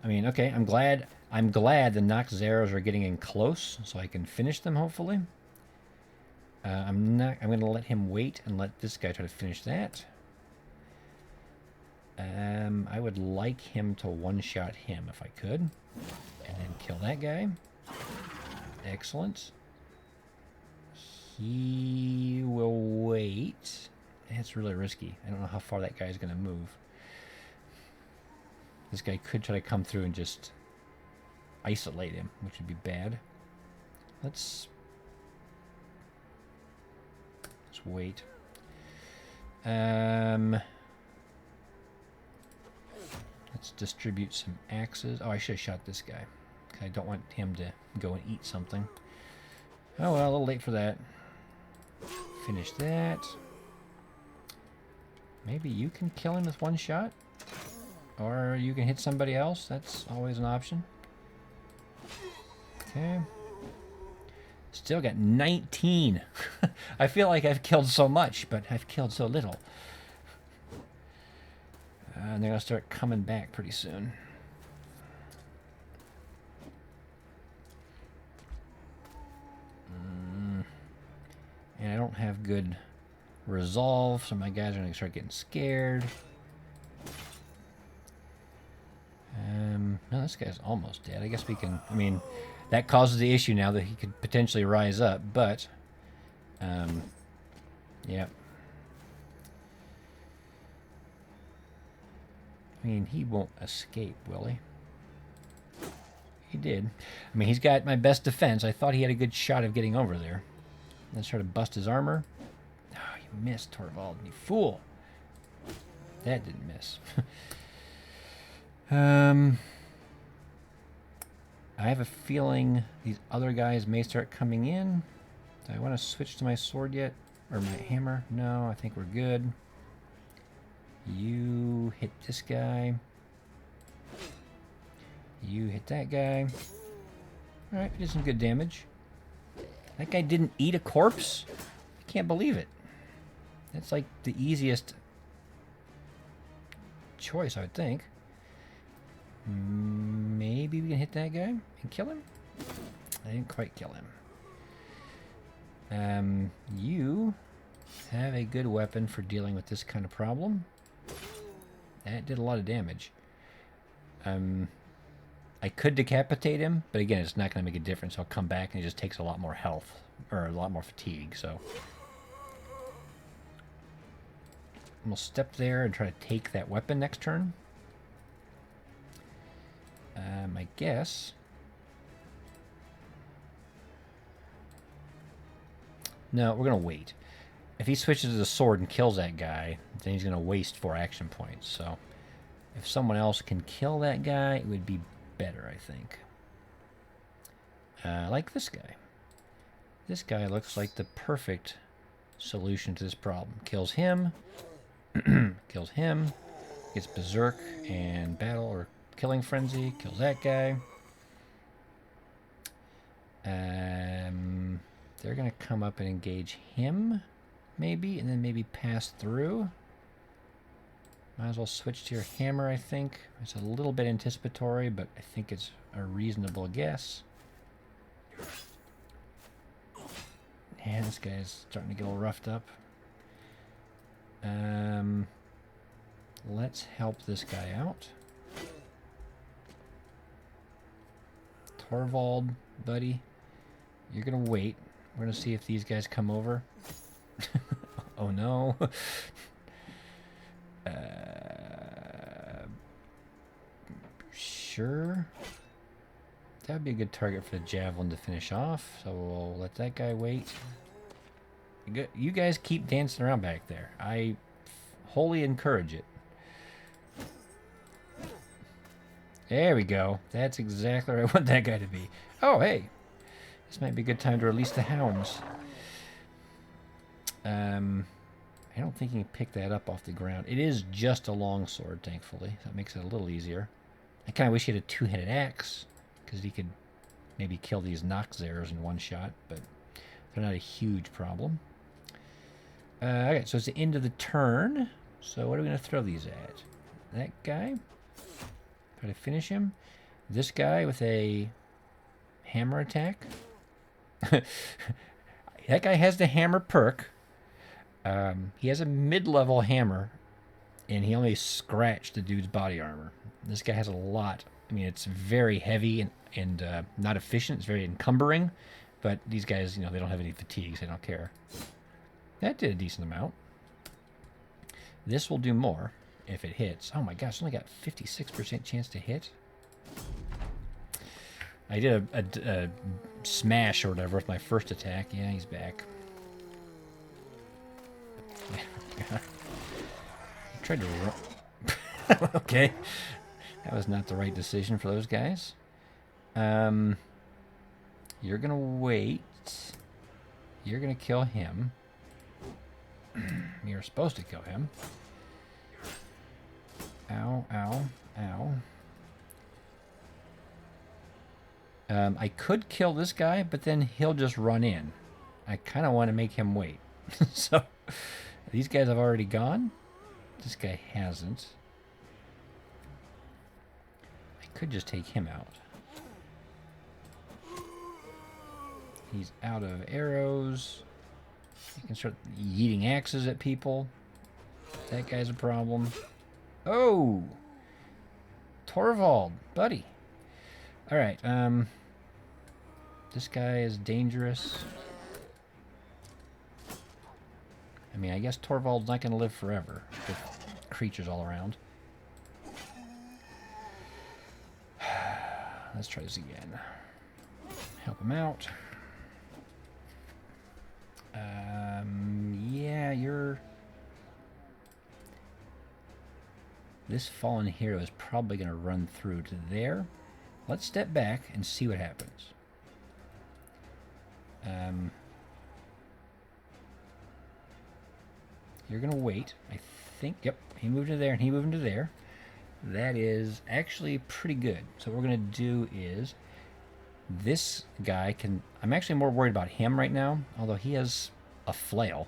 I mean, okay, I'm glad the nachzehrers are getting in close, so I can finish them, hopefully. I'm going to let him wait and let this guy try to finish that. I would like him to one-shot him if I could. And then kill that guy. Excellent. He will wait. It's really risky. I don't know how far that guy is going to move. This guy could try to come through and just isolate him, which would be bad. Let's wait. Let's distribute some axes. Oh, I should have shot this guy. I don't want him to go and eat something. Oh well, a little late for that. Finish that. Maybe you can kill him with one shot? Or you can hit somebody else. That's always an option. Okay. Still got 19. I feel like I've killed so much, but I've killed so little. And they're going to start coming back pretty soon. And I don't have good resolve, so my guys are going to start getting scared. No, this guy's almost dead. I guess we can... I mean, that causes the issue now that he could potentially rise up, but... yeah. I mean, he won't escape, will he? He did. I mean, he's got my best defense. I thought he had a good shot of getting over there. Let's try to bust his armor. Oh, you missed, Torvald, you fool. That didn't miss. I have a feeling these other guys may start coming in. Do I want to switch to my sword yet? Or my hammer? No, I think we're good. You hit this guy. You hit that guy. Alright, did some good damage. That guy didn't eat a corpse? I can't believe it. That's like the easiest choice, I would think. Maybe we can hit that guy and kill him? I didn't quite kill him. You have a good weapon for dealing with this kind of problem. That did a lot of damage. I could decapitate him, but again, it's not going to make a difference. I'll come back and it just takes a lot more health, or a lot more fatigue, so. We'll step there and try to take that weapon next turn. I guess. No, we're going to wait. If he switches to the sword and kills that guy, then he's going to waste 4 action points. So, if someone else can kill that guy, it would be better, I think. Like this guy. This guy looks like the perfect solution to this problem. Kills him. Kills him. Gets berserk and battle or killing frenzy. Kills that guy. They're going to come up and engage him, maybe, and then maybe pass through. Might as well switch to your hammer, I think. It's a little bit anticipatory, but I think it's a reasonable guess. Yeah, this guy's starting to get a little roughed up. Let's help this guy out. Torvald, buddy, you're going to wait. We're going to see if these guys come over. Oh, no. Sure. That would be a good target for the javelin to finish off. So we'll let that guy wait. You guys keep dancing around back there. I wholly encourage it. There we go. That's exactly where I want that guy to be. Oh, hey. This might be a good time to release the hounds. I don't think he can pick that up off the ground. It is just a long sword, thankfully. That makes it a little easier. I kind of wish he had a 2-handed axe, because he could maybe kill these nachzehrers in one shot, but they're not a huge problem. Okay, so it's the end of the turn. So what are we going to throw these at? That guy? Try to finish him. This guy with a hammer attack. That guy has the hammer perk. He has a mid-level hammer, and he only scratched the dude's body armor. This guy has a lot. I mean, it's very heavy and not efficient. It's very encumbering. But these guys, you know, they don't have any fatigue, so they don't care. That did a decent amount. This will do more if it hits. Oh my gosh, only got 56% chance to hit. I did a smash or whatever with my first attack. Yeah, he's back. I tried to run. Okay. That was not the right decision for those guys. You're going to wait. You're going to kill him. You're supposed to kill him. Ow, ow, ow. I could kill this guy, but then he'll just run in. I kind of want to make him wait. So, these guys have already gone. This guy hasn't. I could just take him out. He's out of arrows. You can start yeeting axes at people. That guy's a problem. Oh! Torvald, buddy. Alright, this guy is dangerous. I mean, I guess Torvald's not going to live forever with creatures all around. Let's try this again. Help him out. Yeah, you're... This fallen hero is probably going to run through to there. Let's step back and see what happens. You're going to wait. I think, yep, he moved into there and he moved into there. That is actually pretty good. So what we're going to do is, this guy can... I'm actually more worried about him right now, although he has a flail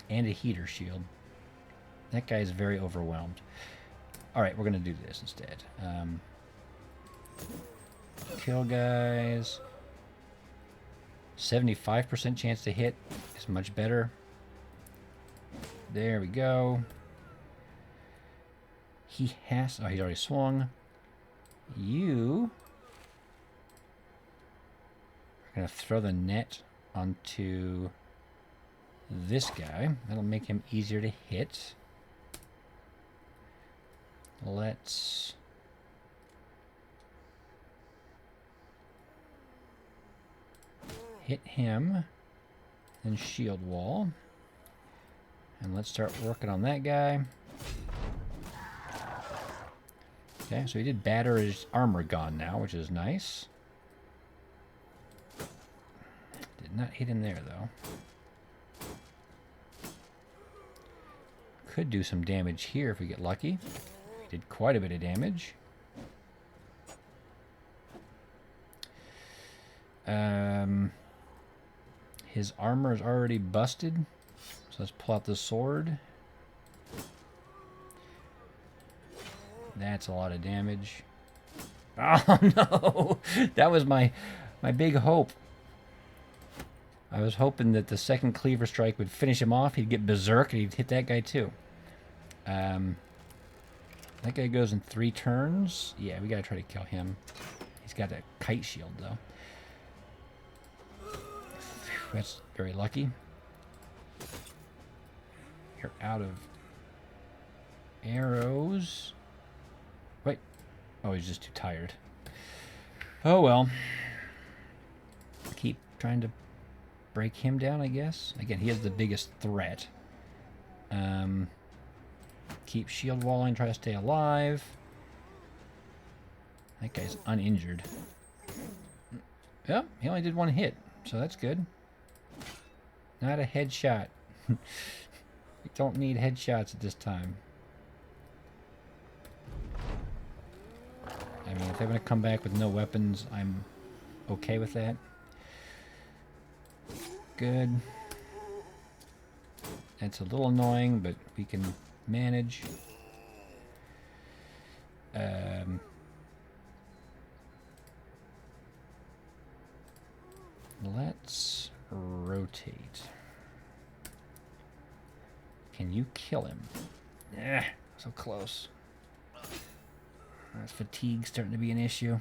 and a heater shield. That guy is very overwhelmed. Alright, we're going to do this instead. Kill guys. 75% chance to hit is much better. There we go. He has... Oh, he's already swung. You are going to throw the net onto this guy. That'll make him easier to hit. Let's... hit him. Then shield wall. And let's start working on that guy. Okay, so he did batter his armor gone now, which is nice. Did not hit him there, though. Could do some damage here if we get lucky. He did quite a bit of damage. His armor is already busted. So let's pull out the sword. That's a lot of damage. Oh no! That was my big hope. I was hoping that the second cleaver strike would finish him off. He'd get berserk and he'd hit that guy too. That guy goes in 3 turns. Yeah, we gotta try to kill him. He's got a kite shield though. That's very lucky. You're out of arrows. Wait. Oh, he's just too tired. Oh well. Keep trying to break him down, I guess. Again, he is the biggest threat. Keep shield walling, try to stay alive. That guy's uninjured. Yep, he only did 1 hit, so that's good. Not a headshot. We don't need headshots at this time. I mean, if they're going to come back with no weapons, I'm okay with that. Good. That's a little annoying, but we can manage. Let's rotate. Can you kill him? Yeah, so close. Fatigue starting to be an issue.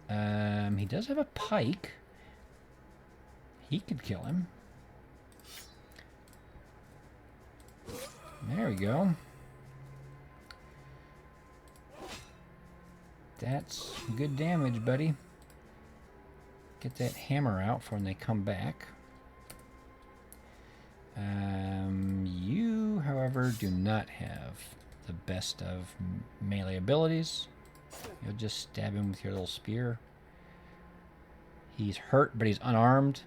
He does have a pike. He could kill him. There we go. That's good damage, buddy. Get that hammer out for when they come back. You, however, do not have the best of melee abilities. You'll just stab him with your little spear. He's hurt, but he's unarmed.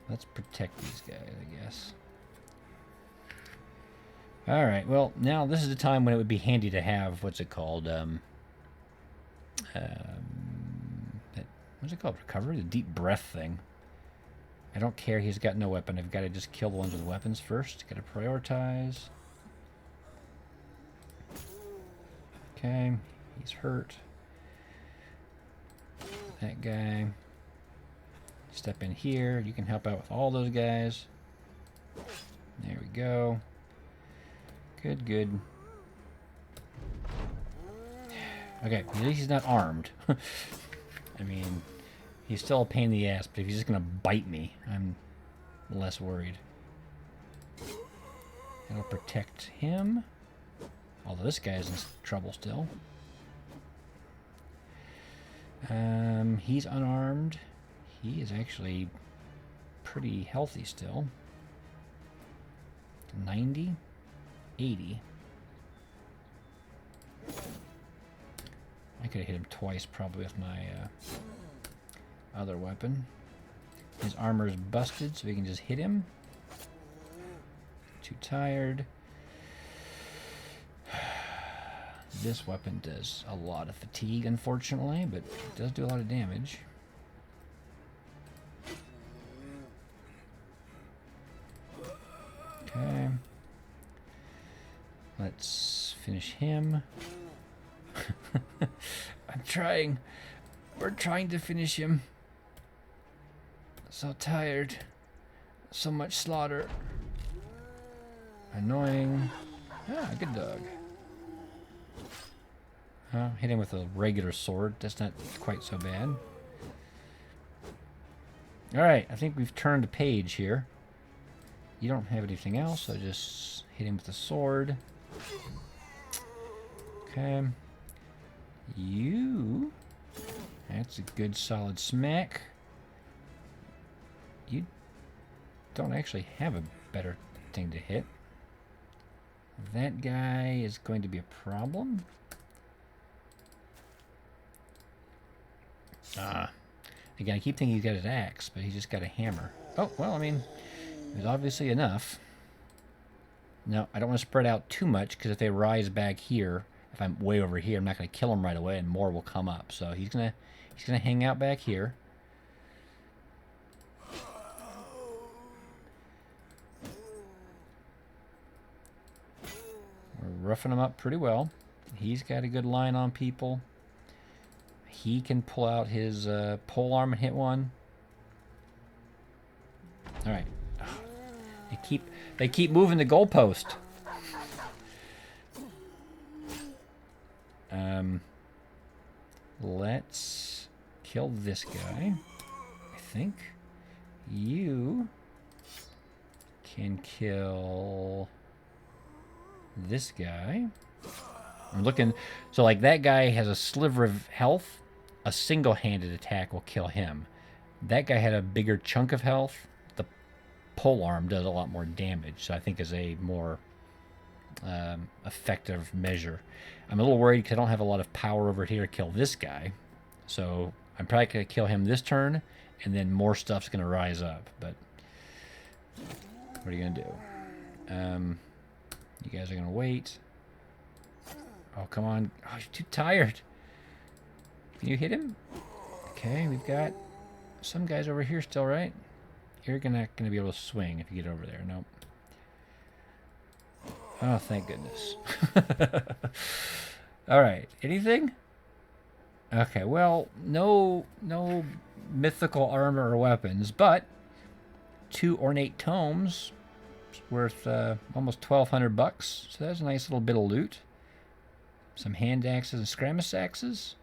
Let's protect these guys, I guess. Alright, well, now this is the time when it would be handy to have, what's it called? What's it called? Recovery? The deep breath thing. I don't care, he's got no weapon. I've got to just kill the ones with weapons first. Got to prioritize. Okay, he's hurt. That guy. Step in here. You can help out with all those guys. There we go. Good, good. Okay, at least he's not armed. I mean, he's still a pain in the ass, but if he's just going to bite me, I'm less worried. That'll protect him. Although this guy's in trouble still. He's unarmed. He is actually pretty healthy still. 90, 80. I could have hit him twice probably with my other weapon. His armor's busted, so we can just hit him. Too tired. This weapon does a lot of fatigue, unfortunately, but it does do a lot of damage. Okay. Let's finish him. I'm trying. We're trying to finish him. So tired. So much slaughter. Annoying. Ah, good dog. Hit him with a regular sword. That's not quite so bad. Alright, I think we've turned a page here. You don't have anything else, so just hit him with the sword. Okay. You. That's a good solid smack. You don't actually have a better thing to hit. That guy is going to be a problem. Again, I keep thinking he's got his axe, but he's just got a hammer. Oh, well, I mean, there's obviously enough. Now, I don't want to spread out too much, because if they rise back here, if I'm way over here, I'm not going to kill them right away, and more will come up. So he's gonna hang out back here. We're roughing him up pretty well. He's got a good line on people. He can pull out his polearm and hit one. All right. They keep moving the goalpost. Let's kill this guy. I think you can kill this guy. I'm looking. So like that guy has a sliver of health. A single-handed attack will kill him. That guy had a bigger chunk of health. The polearm does a lot more damage, so I think is a more effective measure. I'm a little worried because I don't have a lot of power over here to kill this guy. So I'm probably going to kill him this turn, and then more stuff's going to rise up. But what are you going to do? You guys are going to wait. Oh, come on. Oh, you're too tired. Can you hit him? Okay, we've got some guys over here still, right? You're not going to be able to swing if you get over there. Nope. Oh, thank goodness. All right. Anything? Okay, well, no mythical armor or weapons, but 2 ornate tomes worth almost 1,200 bucks. So that's a nice little bit of loot. Some hand axes and skirmish axes.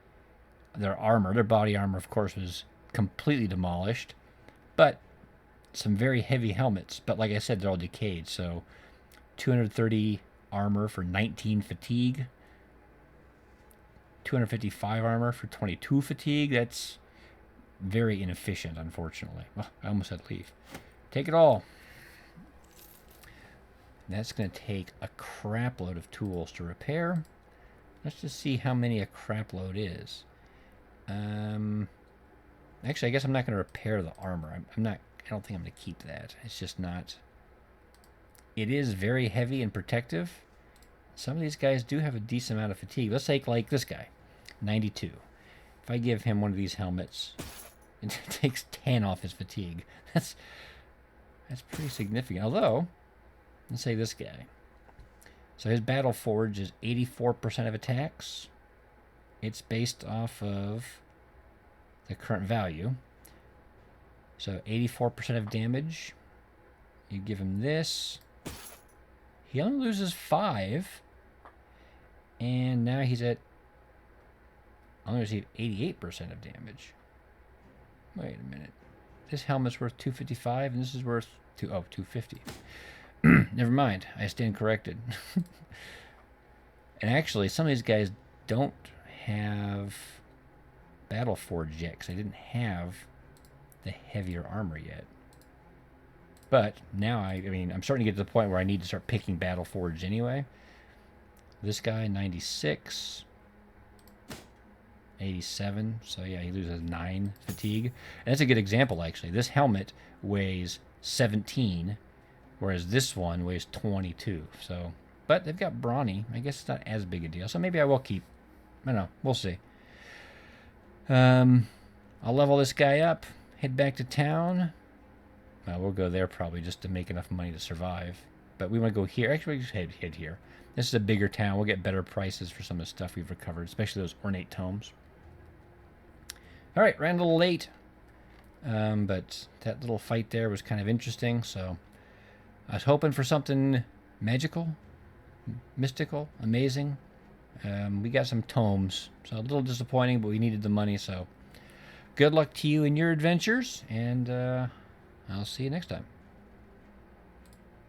Their armor, their body armor, of course, was completely demolished. But some very heavy helmets. But like I said, they're all decayed. So 230 armor for 19 fatigue. 255 armor for 22 fatigue. That's very inefficient, unfortunately. Oh, I almost had to leave. Take it all. That's going to take a crap load of tools to repair. Let's just see how many a crap load is. Actually, I guess I'm not going to repair the armor. I don't think I'm going to keep that. It's just not. It is very heavy and protective. Some of these guys do have a decent amount of fatigue. Let's take like this guy, 92. If I give him one of these helmets, it takes 10 off his fatigue. That's pretty significant. Although, let's say this guy. So his battle forge is 84% of attacks. It's based off of the current value. So 84% of damage. You give him this. He only loses 5. And now he's at, only received 88% of damage. Wait a minute. This helmet's worth 255 and this is worth 250. Never mind. I stand corrected. And actually, some of these guys don't have battle forge yet because I didn't have the heavier armor yet. But now, I mean, I'm starting to get to the point where I need to start picking battle forge anyway. This guy, 96. 87. So yeah, he loses 9 fatigue. And that's a good example, actually. This helmet weighs 17, whereas this one weighs 22. So, but they've got brawny. I guess it's not as big a deal. So maybe I will keep. I don't know. We'll see. I'll level this guy up. Head back to town. We'll go there probably just to make enough money to survive. But we want to go here. Actually, we just head here. This is a bigger town. We'll get better prices for some of the stuff we've recovered, especially those ornate tomes. All right, ran a little late. But that little fight there was kind of interesting. So I was hoping for something magical, mystical, amazing. We got some tomes. So a little disappointing, but we needed the money. So good luck to you in your adventures. And I'll see you next time.